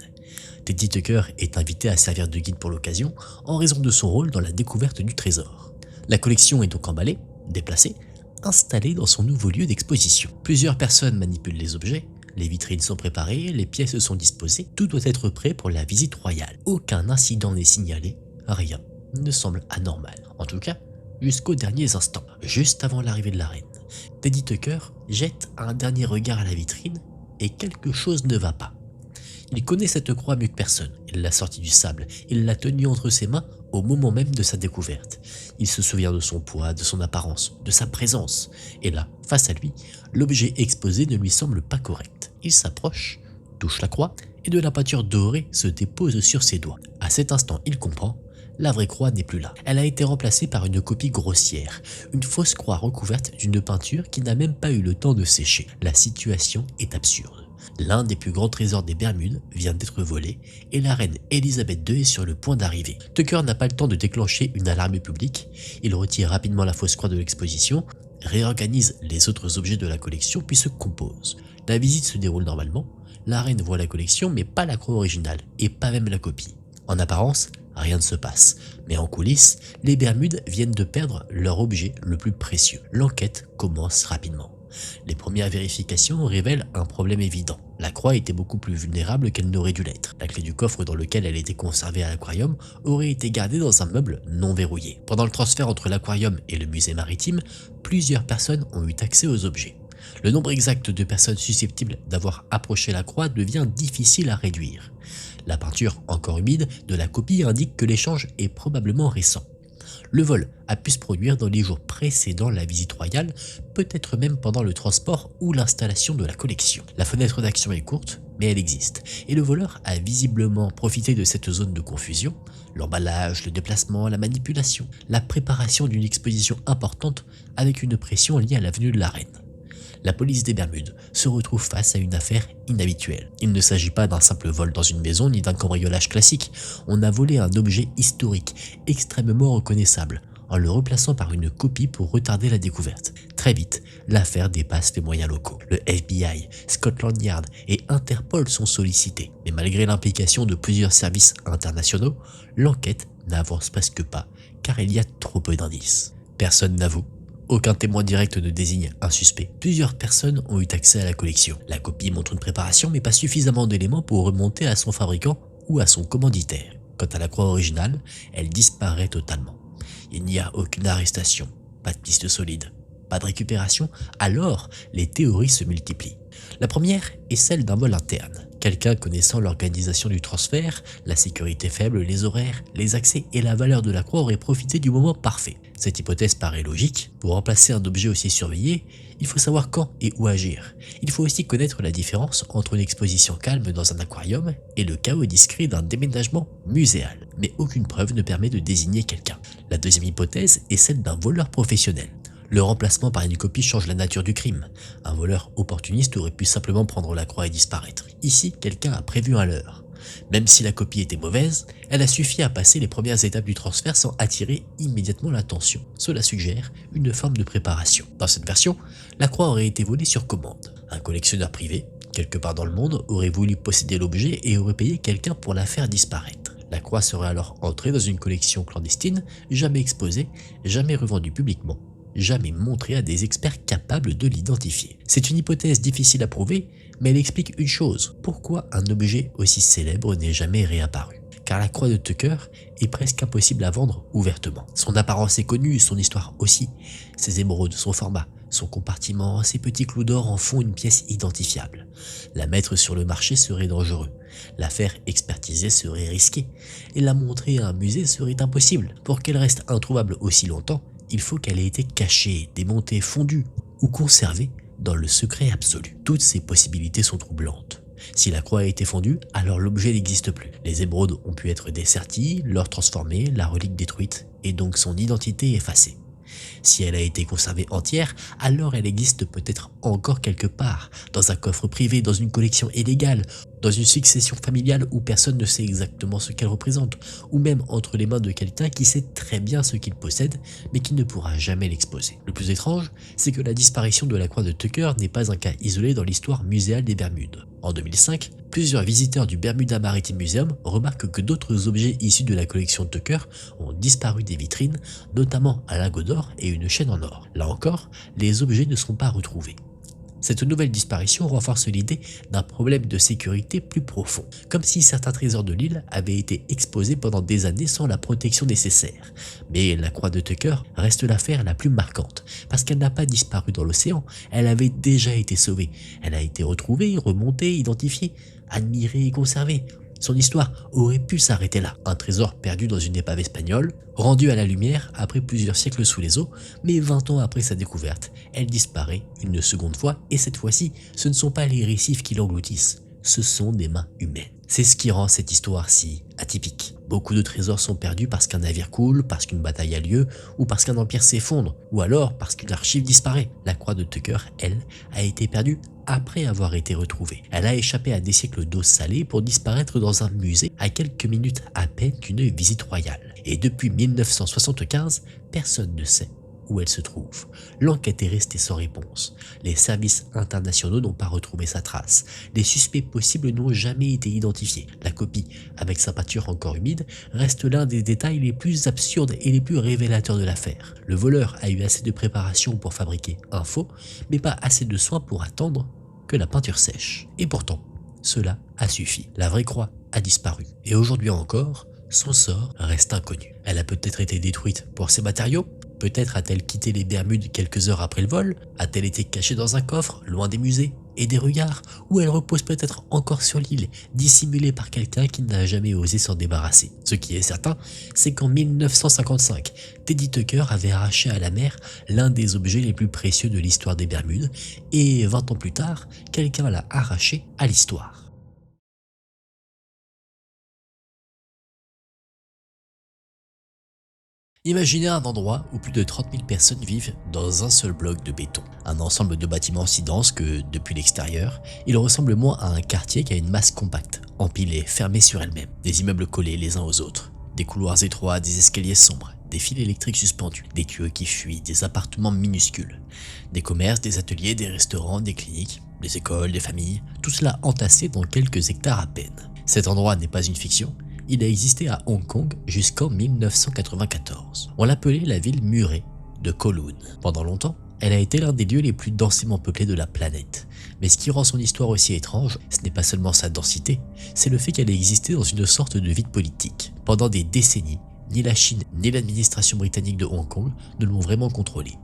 Teddy Tucker est invité à servir de guide pour l'occasion en raison de son rôle dans la découverte du trésor. La collection est donc emballée, déplacée, installée dans son nouveau lieu d'exposition. Plusieurs personnes manipulent les objets. Les vitrines sont préparées, les pièces sont disposées, tout doit être prêt pour la visite royale. Aucun incident n'est signalé, rien ne semble anormal. En tout cas, jusqu'aux derniers instants, juste avant l'arrivée de la reine. Teddy Tucker jette un dernier regard à la vitrine et quelque chose ne va pas. Il connaît cette croix mieux que personne. Il l'a sortie du sable, il l'a tenue entre ses mains au moment même de sa découverte. Il se souvient de son poids, de son apparence, de sa présence. Et là, face à lui, l'objet exposé ne lui semble pas correct. Il s'approche, touche la croix, et de la peinture dorée se dépose sur ses doigts. À cet instant, il comprend, la vraie croix n'est plus là. Elle a été remplacée par une copie grossière, une fausse croix recouverte d'une peinture qui n'a même pas eu le temps de sécher. La situation est absurde. L'un des plus grands trésors des Bermudes vient d'être volé et la reine Elisabeth II est sur le point d'arriver. Tucker n'a pas le temps de déclencher une alarme publique. Il retire rapidement la fausse croix de l'exposition, réorganise les autres objets de la collection puis se compose. La visite se déroule normalement. La reine voit la collection mais pas la croix originale et pas même la copie. En apparence, rien ne se passe, mais en coulisses, les Bermudes viennent de perdre leur objet le plus précieux. L'enquête commence rapidement. Les premières vérifications révèlent un problème évident. La croix était beaucoup plus vulnérable qu'elle n'aurait dû l'être. La clé du coffre dans lequel elle était conservée à l'aquarium aurait été gardée dans un meuble non verrouillé. Pendant le transfert entre l'aquarium et le musée maritime, plusieurs personnes ont eu accès aux objets. Le nombre exact de personnes susceptibles d'avoir approché la croix devient difficile à réduire. La peinture encore humide de la copie indique que l'échange est probablement récent. Le vol a pu se produire dans les jours précédant la visite royale, peut-être même pendant le transport ou l'installation de la collection. La fenêtre d'action est courte, mais elle existe, et le voleur a visiblement profité de cette zone de confusion, l'emballage, le déplacement, la manipulation, la préparation d'une exposition importante avec une pression liée à la venue de la reine. La police des Bermudes se retrouve face à une affaire inhabituelle. Il ne s'agit pas d'un simple vol dans une maison ni d'un cambriolage classique. On a volé un objet historique, extrêmement reconnaissable, en le replaçant par une copie pour retarder la découverte. Très vite, l'affaire dépasse les moyens locaux. Le FBI, Scotland Yard et Interpol sont sollicités. Mais malgré l'implication de plusieurs services internationaux, l'enquête n'avance presque pas, car il y a trop peu d'indices. Personne n'avoue. Aucun témoin direct ne désigne un suspect. Plusieurs personnes ont eu accès à la collection. La copie montre une préparation mais pas suffisamment d'éléments pour remonter à son fabricant ou à son commanditaire. Quant à la croix originale, elle disparaît totalement. Il n'y a aucune arrestation, pas de piste solide, pas de récupération, alors les théories se multiplient. La première est celle d'un vol interne. Quelqu'un connaissant l'organisation du transfert, la sécurité faible, les horaires, les accès et la valeur de la croix aurait profité du moment parfait. Cette hypothèse paraît logique. Pour remplacer un objet aussi surveillé, il faut savoir quand et où agir. Il faut aussi connaître la différence entre une exposition calme dans un aquarium et le chaos discret d'un déménagement muséal. Mais aucune preuve ne permet de désigner quelqu'un. La deuxième hypothèse est celle d'un voleur professionnel. Le remplacement par une copie change la nature du crime. Un voleur opportuniste aurait pu simplement prendre la croix et disparaître. Ici, quelqu'un a prévu un leurre. Même si la copie était mauvaise, elle a suffi à passer les premières étapes du transfert sans attirer immédiatement l'attention. Cela suggère une forme de préparation. Dans cette version, la croix aurait été volée sur commande. Un collectionneur privé, quelque part dans le monde, aurait voulu posséder l'objet et aurait payé quelqu'un pour la faire disparaître. La croix serait alors entrée dans une collection clandestine, jamais exposée, jamais revendue publiquement, jamais montrée à des experts capables de l'identifier. C'est une hypothèse difficile à prouver, mais elle explique une chose: pourquoi un objet aussi célèbre n'est jamais réapparu. Car la croix de Tucker est presque impossible à vendre ouvertement. Son apparence est connue, son histoire aussi. Ses émeraudes, son format, son compartiment, ses petits clous d'or en font une pièce identifiable. La mettre sur le marché serait dangereux. La faire expertiser serait risqué. Et la montrer à un musée serait impossible. Pour qu'elle reste introuvable aussi longtemps, il faut qu'elle ait été cachée, démontée, fondue ou conservée dans le secret absolu. Toutes ces possibilités sont troublantes. Si la croix a été fondue, alors l'objet n'existe plus. Les émeraudes ont pu être desserties, l'or transformé, la relique détruite, et donc son identité effacée. Si elle a été conservée entière, alors elle existe peut-être encore quelque part, dans un coffre privé, dans une collection illégale, dans une succession familiale où personne ne sait exactement ce qu'elle représente, ou même entre les mains de quelqu'un qui sait très bien ce qu'il possède, mais qui ne pourra jamais l'exposer. Le plus étrange, c'est que la disparition de la croix de Tucker n'est pas un cas isolé dans l'histoire muséale des Bermudes. En 2005, plusieurs visiteurs du Bermuda Maritime Museum remarquent que d'autres objets issus de la collection de Tucker ont disparu des vitrines, notamment un lingot d'or et une chaîne en or. Là encore, les objets ne sont pas retrouvés. Cette nouvelle disparition renforce l'idée d'un problème de sécurité plus profond, comme si certains trésors de l'île avaient été exposés pendant des années sans la protection nécessaire. Mais la croix de Tucker reste l'affaire la plus marquante, parce qu'elle n'a pas disparu dans l'océan, elle avait déjà été sauvée. Elle a été retrouvée, remontée, identifiée, admirée et conservée. Son histoire aurait pu s'arrêter là. Un trésor perdu dans une épave espagnole, rendu à la lumière après plusieurs siècles sous les eaux, mais 20 ans après sa découverte, elle disparaît une seconde fois, et cette fois-ci, ce ne sont pas les récifs qui l'engloutissent, ce sont des mains humaines. C'est ce qui rend cette histoire si atypique. Beaucoup de trésors sont perdus parce qu'un navire coule, parce qu'une bataille a lieu, ou parce qu'un empire s'effondre, ou alors parce qu'une archive disparaît. La croix de Tucker, elle, a été perdue après avoir été retrouvée. Elle a échappé à des siècles d'eau salée pour disparaître dans un musée à quelques minutes à peine d'une visite royale. Et depuis 1975, personne ne sait où elle se trouve. L'enquête est restée sans réponse. Les services internationaux n'ont pas retrouvé sa trace. Les suspects possibles n'ont jamais été identifiés. La copie, avec sa peinture encore humide, reste l'un des détails les plus absurdes et les plus révélateurs de l'affaire. Le voleur a eu assez de préparation pour fabriquer un faux, mais pas assez de soin pour attendre que la peinture sèche. Et pourtant, cela a suffi. La vraie croix a disparu. Et aujourd'hui encore, son sort reste inconnu. Elle a peut-être été détruite pour ses matériaux. Peut-être a-t-elle quitté les Bermudes quelques heures après le vol? A-t-elle été cachée dans un coffre, loin des musées et des regards? Ou elle repose peut-être encore sur l'île, dissimulée par quelqu'un qui n'a jamais osé s'en débarrasser? Ce qui est certain, c'est qu'en 1955, Teddy Tucker avait arraché à la mer l'un des objets les plus précieux de l'histoire des Bermudes, et 20 ans plus tard, quelqu'un l'a arraché à l'histoire. Imaginez un endroit où plus de 30 000 personnes vivent dans un seul bloc de béton. Un ensemble de bâtiments si dense que, depuis l'extérieur, il ressemble moins à un quartier qu'à une masse compacte, empilée, fermée sur elle-même. Des immeubles collés les uns aux autres, des couloirs étroits, des escaliers sombres, des fils électriques suspendus, des tuyaux qui fuient, des appartements minuscules, des commerces, des ateliers, des restaurants, des cliniques, des écoles, des familles, tout cela entassé dans quelques hectares à peine. Cet endroit n'est pas une fiction. Il a existé à Hong Kong jusqu'en 1994. On l'appelait la ville murée de Kowloon. Pendant longtemps, elle a été l'un des lieux les plus densément peuplés de la planète. Mais ce qui rend son histoire aussi étrange, ce n'est pas seulement sa densité, c'est le fait qu'elle ait existé dans une sorte de vide politique. Pendant des décennies, ni la Chine ni l'administration britannique de Hong Kong ne l'ont vraiment contrôlée.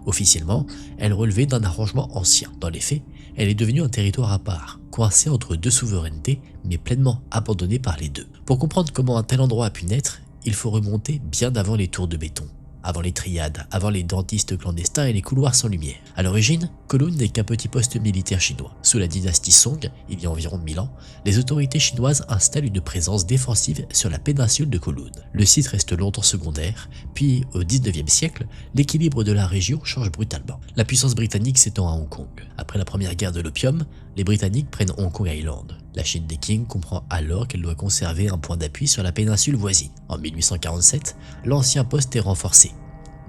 Officiellement, elle relevait d'un arrangement ancien. Dans les faits, elle est devenue un territoire à part, coincé entre deux souverainetés, mais pleinement abandonné par les deux. Pour comprendre comment un tel endroit a pu naître, il faut remonter bien avant les tours de béton, avant les triades, avant les dentistes clandestins et les couloirs sans lumière. À l'origine, Kowloon n'est qu'un petit poste militaire chinois. Sous la dynastie Song, il y a environ 1000 ans, les autorités chinoises installent une présence défensive sur la péninsule de Kowloon. Le site reste longtemps secondaire, puis au 19e siècle, l'équilibre de la région change brutalement. La puissance britannique s'étend à Hong Kong. Après la première guerre de l'opium, les Britanniques prennent Hong Kong Island. La Chine des Qing comprend alors qu'elle doit conserver un point d'appui sur la péninsule voisine. En 1847, l'ancien poste est renforcé.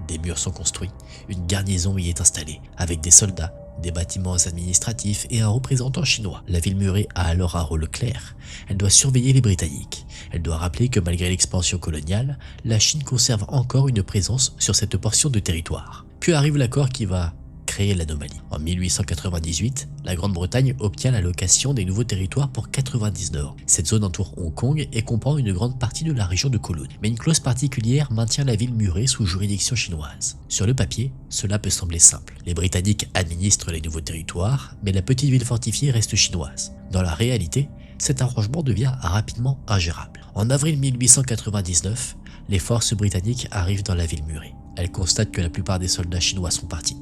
Des murs sont construits, une garnison y est installée, avec des soldats, des bâtiments administratifs et un représentant chinois. La ville murée a alors un rôle clair. Elle doit surveiller les Britanniques. Elle doit rappeler que malgré l'expansion coloniale, la Chine conserve encore une présence sur cette portion de territoire. Puis arrive l'accord qui va créer l'anomalie. En 1898, la Grande-Bretagne obtient l'allocation des nouveaux territoires pour 99 ans. Cette zone entoure Hong Kong et comprend une grande partie de la région de Kowloon. Mais une clause particulière maintient la ville murée sous juridiction chinoise. Sur le papier, cela peut sembler simple. Les Britanniques administrent les nouveaux territoires, mais la petite ville fortifiée reste chinoise. Dans la réalité, cet arrangement devient rapidement ingérable. En avril 1899, les forces britanniques arrivent dans la ville murée. Elles constatent que la plupart des soldats chinois sont partis.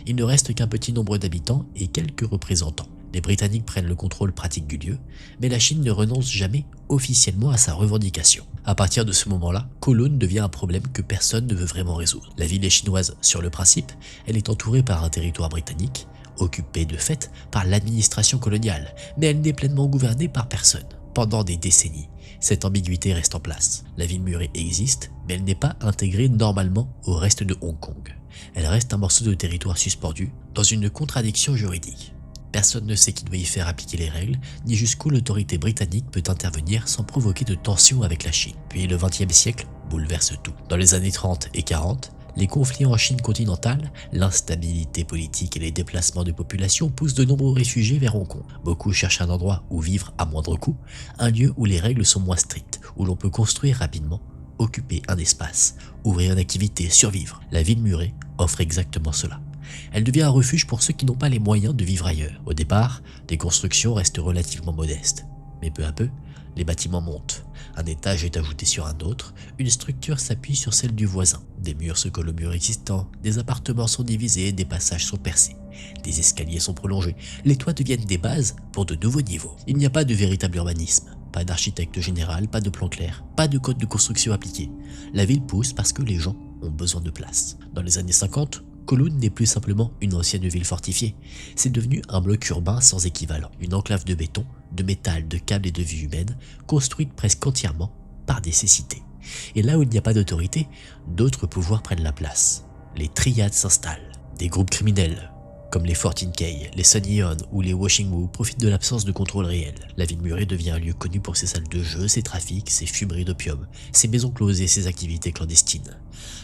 Il ne reste qu'un petit nombre d'habitants et quelques représentants. Les Britanniques prennent le contrôle pratique du lieu, mais la Chine ne renonce jamais officiellement à sa revendication. À partir de ce moment-là, Kowloon devient un problème que personne ne veut vraiment résoudre. La ville est chinoise sur le principe, elle est entourée par un territoire britannique, occupé de fait par l'administration coloniale, mais elle n'est pleinement gouvernée par personne. Pendant des décennies, cette ambiguïté reste en place. La ville murée existe, mais elle n'est pas intégrée normalement au reste de Hong Kong. Elle reste un morceau de territoire suspendu, dans une contradiction juridique. Personne ne sait qui doit y faire appliquer les règles, ni jusqu'où l'autorité britannique peut intervenir sans provoquer de tensions avec la Chine. Puis le XXe siècle bouleverse tout. Dans les années 30 et 40, les conflits en Chine continentale, l'instabilité politique et les déplacements de population poussent de nombreux réfugiés vers Hong Kong. Beaucoup cherchent un endroit où vivre à moindre coût, un lieu où les règles sont moins strictes, où l'on peut construire rapidement, occuper un espace, ouvrir une activité, survivre. La ville murée offre exactement cela. Elle devient un refuge pour ceux qui n'ont pas les moyens de vivre ailleurs. Au départ, les constructions restent relativement modestes, mais peu à peu, les bâtiments montent. Un étage est ajouté sur un autre, une structure s'appuie sur celle du voisin. Des murs se collent aux murs existants, des appartements sont divisés, des passages sont percés. Des escaliers sont prolongés, les toits deviennent des bases pour de nouveaux niveaux. Il n'y a pas de véritable urbanisme, pas d'architecte général, pas de plan clair, pas de code de construction appliqué. La ville pousse parce que les gens ont besoin de place. Dans les années 50, Kowloon n'est plus simplement une ancienne ville fortifiée, c'est devenu un bloc urbain sans équivalent, une enclave de béton, de métal, de câbles et de vie humaine, construite presque entièrement par des cécités. Et là où il n'y a pas d'autorité, d'autres pouvoirs prennent la place. Les triades s'installent. Des groupes criminels, comme les 14K, les Sunny On ou les Washing Wu, profitent de l'absence de contrôle réel. La ville murée devient un lieu connu pour ses salles de jeu, ses trafics, ses fumeries d'opium, ses maisons closes et ses activités clandestines.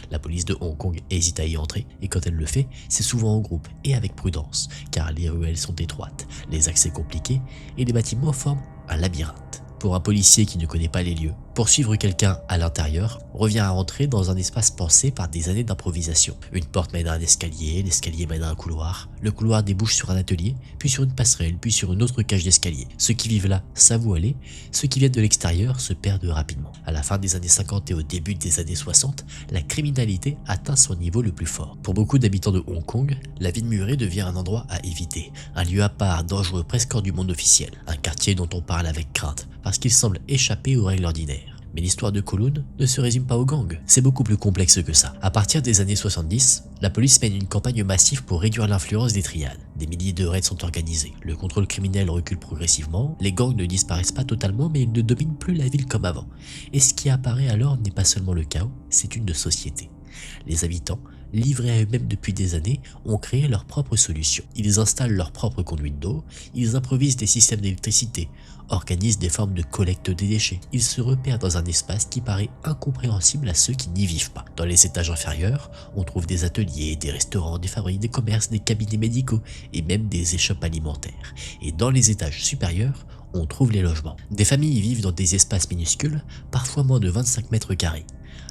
La police de Hong Kong hésite à y entrer, et quand elle le fait, c'est souvent en groupe et avec prudence, car les ruelles sont étroites, les accès compliqués, et les bâtiments forment un labyrinthe. Pour un policier qui ne connaît pas les lieux, poursuivre quelqu'un à l'intérieur revient à entrer dans un espace pensé par des années d'improvisation. Une porte mène à un escalier, l'escalier mène à un couloir, le couloir débouche sur un atelier, puis sur une passerelle, puis sur une autre cage d'escalier. Ceux qui vivent là savent où aller, ceux qui viennent de l'extérieur se perdent rapidement. À la fin des années 50 et au début des années 60, la criminalité atteint son niveau le plus fort. Pour beaucoup d'habitants de Hong Kong, la ville murée devient un endroit à éviter, un lieu à part, dangereux, presque hors du monde officiel, un quartier dont on parle avec crainte, parce qu'il semble échapper aux règles ordinaires. Mais l'histoire de Kowloon ne se résume pas aux gangs, c'est beaucoup plus complexe que ça. À partir des années 70, la police mène une campagne massive pour réduire l'influence des triades. Des milliers de raids sont organisés, le contrôle criminel recule progressivement, les gangs ne disparaissent pas totalement mais ils ne dominent plus la ville comme avant. Et ce qui apparaît alors n'est pas seulement le chaos, c'est une société. Les habitants, livrés à eux-mêmes depuis des années, ont créé leurs propres solutions. Ils installent leurs propres conduites d'eau, ils improvisent des systèmes d'électricité, organisent des formes de collecte des déchets. Ils se repèrent dans un espace qui paraît incompréhensible à ceux qui n'y vivent pas. Dans les étages inférieurs, on trouve des ateliers, des restaurants, des fabriques, des commerces, des cabinets médicaux et même des échoppes alimentaires. Et dans les étages supérieurs, on trouve les logements. Des familles y vivent dans des espaces minuscules, parfois moins de 25 mètres carrés.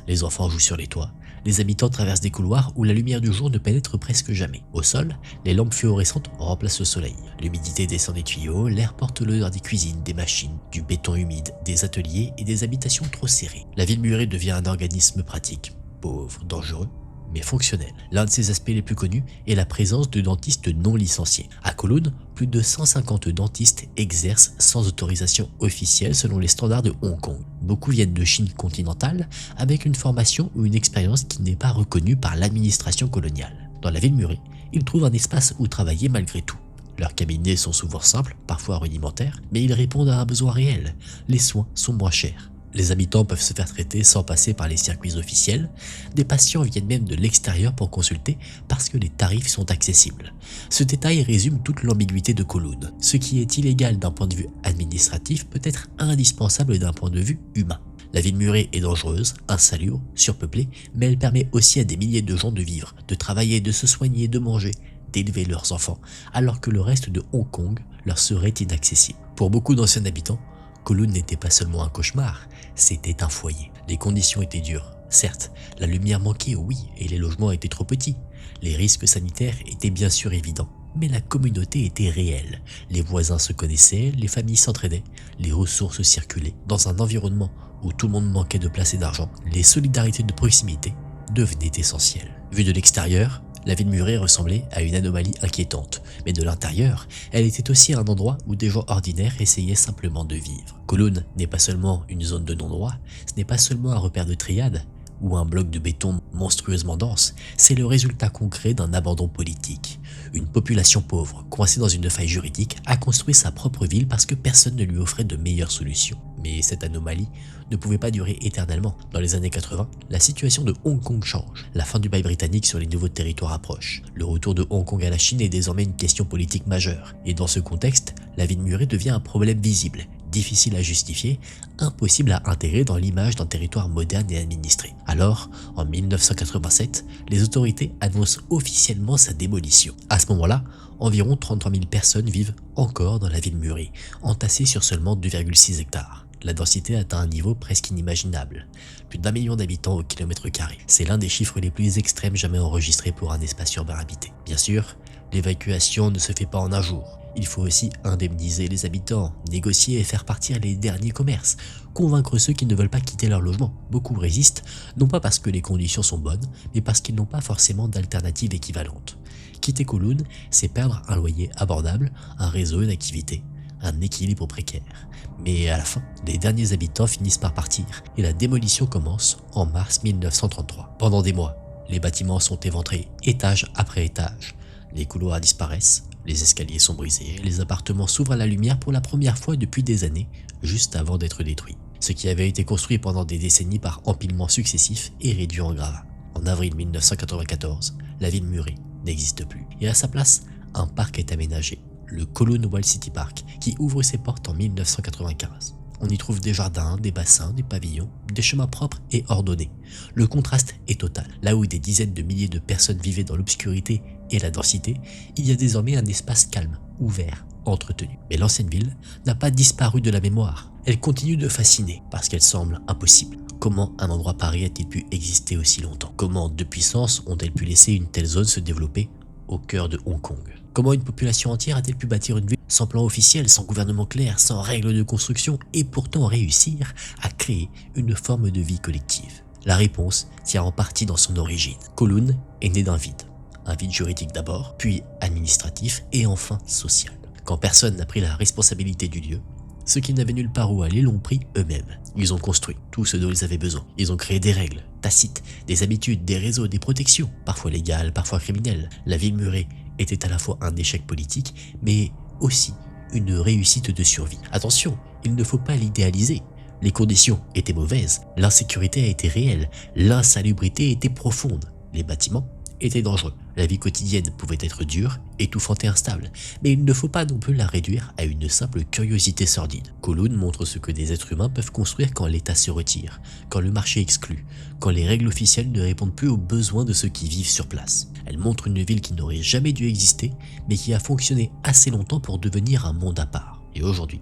Les enfants jouent sur les toits, Les habitants traversent des couloirs où la lumière du jour ne pénètre presque jamais. Au sol, les lampes fluorescentes remplacent le soleil. L'humidité descend des tuyaux, l'air porte l'odeur des cuisines, des machines, du béton humide, des ateliers et des habitations trop serrées. La ville murée devient un organisme pratique, pauvre, dangereux, mais fonctionnel. L'un de ses aspects les plus connus est la présence de dentistes non licenciés. À Kowloon, plus de 150 dentistes exercent sans autorisation officielle selon les standards de Hong Kong. Beaucoup viennent de Chine continentale avec une formation ou une expérience qui n'est pas reconnue par l'administration coloniale. Dans la ville murée, ils trouvent un espace où travailler malgré tout. Leurs cabinets sont souvent simples, parfois rudimentaires, mais ils répondent à un besoin réel. Les soins sont moins chers. Les habitants peuvent se faire traiter sans passer par les circuits officiels. Des patients viennent même de l'extérieur pour consulter parce que les tarifs sont accessibles. Ce détail résume toute l'ambiguïté de Kowloon. Ce qui est illégal d'un point de vue administratif peut être indispensable d'un point de vue humain. La ville murée est dangereuse, insalubre, surpeuplée, mais elle permet aussi à des milliers de gens de vivre, de travailler, de se soigner, de manger, d'élever leurs enfants, alors que le reste de Hong Kong leur serait inaccessible. Pour beaucoup d'anciens habitants, Kowloon n'était pas seulement un cauchemar, c'était un foyer. Les conditions étaient dures. Certes, la lumière manquait, oui, et les logements étaient trop petits. Les risques sanitaires étaient bien sûr évidents, mais la communauté était réelle. Les voisins se connaissaient, les familles s'entraidaient, les ressources circulaient. Dans un environnement où tout le monde manquait de place et d'argent, les solidarités de proximité devenaient essentielles. Vu de l'extérieur, la ville murée ressemblait à une anomalie inquiétante, mais de l'intérieur, elle était aussi un endroit où des gens ordinaires essayaient simplement de vivre. Kowloon n'est pas seulement une zone de non-droit, ce n'est pas seulement un repère de triade ou un bloc de béton monstrueusement dense, c'est le résultat concret d'un abandon politique. Une population pauvre, coincée dans une faille juridique, a construit sa propre ville parce que personne ne lui offrait de meilleures solutions. Mais cette anomalie ne pouvait pas durer éternellement. Dans les années 80, la situation de Hong Kong change. La fin du bail britannique sur les nouveaux territoires approche. Le retour de Hong Kong à la Chine est désormais une question politique majeure. Et dans ce contexte, la ville murée devient un problème visible, difficile à justifier, impossible à intégrer dans l'image d'un territoire moderne et administré. Alors, en 1987, les autorités annoncent officiellement sa démolition. À ce moment-là, environ 33 000 personnes vivent encore dans la ville murée, entassées sur seulement 2,6 hectares. La densité atteint un niveau presque inimaginable, plus d'1 million d'habitants au kilomètre carré. C'est l'un des chiffres les plus extrêmes jamais enregistrés pour un espace urbain habité. Bien sûr, l'évacuation ne se fait pas en un jour. Il faut aussi indemniser les habitants, négocier et faire partir les derniers commerces, convaincre ceux qui ne veulent pas quitter leur logement. Beaucoup résistent, non pas parce que les conditions sont bonnes, mais parce qu'ils n'ont pas forcément d'alternative équivalente. Quitter Kowloon, c'est perdre un loyer abordable, un réseau, une activité, un équilibre précaire. Mais à la fin, les derniers habitants finissent par partir et la démolition commence en mars 1933. Pendant des mois, les bâtiments sont éventrés, étage après étage. Les couloirs disparaissent, les escaliers sont brisés, les appartements s'ouvrent à la lumière pour la première fois depuis des années, juste avant d'être détruits. Ce qui avait été construit pendant des décennies par empilement successif est réduit en gravats. En avril 1994, la ville murée n'existe plus. Et à sa place, un parc est aménagé, le Kowloon Wild City Park, qui ouvre ses portes en 1995. On y trouve des jardins, des bassins, des pavillons, des chemins propres et ordonnés. Le contraste est total. Là où des dizaines de milliers de personnes vivaient dans l'obscurité et la densité, il y a désormais un espace calme, ouvert, entretenu. Mais l'ancienne ville n'a pas disparu de la mémoire. Elle continue de fasciner parce qu'elle semble impossible. Comment un endroit pareil a-t-il pu exister aussi longtemps? Comment deux puissances ont-elles pu laisser une telle zone se développer au cœur de Hong Kong? Comment une population entière a-t-elle pu bâtir une ville sans plan officiel, sans gouvernement clair, sans règles de construction et pourtant réussir à créer une forme de vie collective? La réponse tient en partie dans son origine. Kowloon est né d'un vide. Un vide juridique d'abord, puis administratif et enfin social. Quand personne n'a pris la responsabilité du lieu, ceux qui n'avaient nulle part où aller l'ont pris eux-mêmes. Ils ont construit tout ce dont ils avaient besoin. Ils ont créé des règles, tacites, des habitudes, des réseaux, des protections, parfois légales, parfois criminelles. La ville murée était à la fois un échec politique, mais aussi une réussite de survie. Attention, il ne faut pas l'idéaliser. Les conditions étaient mauvaises, l'insécurité a été réelle, l'insalubrité était profonde, les bâtiments étaient dangereux. La vie quotidienne pouvait être dure, étouffante et instable, mais il ne faut pas non plus la réduire à une simple curiosité sordide. Kowloon montre ce que des êtres humains peuvent construire quand l'État se retire, quand le marché exclut, quand les règles officielles ne répondent plus aux besoins de ceux qui vivent sur place. Elle montre une ville qui n'aurait jamais dû exister, mais qui a fonctionné assez longtemps pour devenir un monde à part. Et aujourd'hui,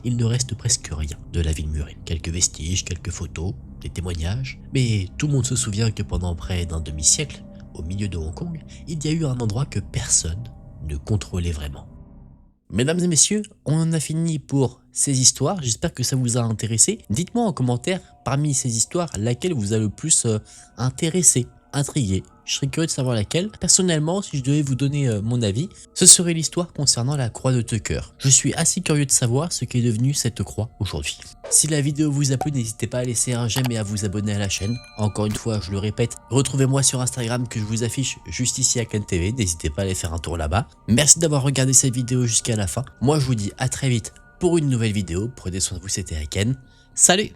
il ne reste presque rien de la ville murée. Quelques vestiges, quelques photos, des témoignages, mais tout le monde se souvient que pendant près d'un demi-siècle, au milieu de Hong Kong, il y a eu un endroit que personne ne contrôlait vraiment. Mesdames et messieurs, on en a fini pour ces histoires, j'espère que ça vous a intéressé. Dites-moi en commentaire, parmi ces histoires, laquelle vous a le plus intéressé, intrigué. Je serais curieux de savoir laquelle. Personnellement, si je devais vous donner mon avis, ce serait l'histoire concernant la croix de Tucker. Je suis assez curieux de savoir ce qu'est devenu cette croix aujourd'hui. Si la vidéo vous a plu, n'hésitez pas à laisser un j'aime et à vous abonner à la chaîne. Encore une fois, je le répète, retrouvez-moi sur Instagram que je vous affiche juste ici à Ken TV. N'hésitez pas à aller faire un tour là-bas. Merci d'avoir regardé cette vidéo jusqu'à la fin. Moi, je vous dis à très vite pour une nouvelle vidéo. Prenez soin de vous, c'était Ken. Salut!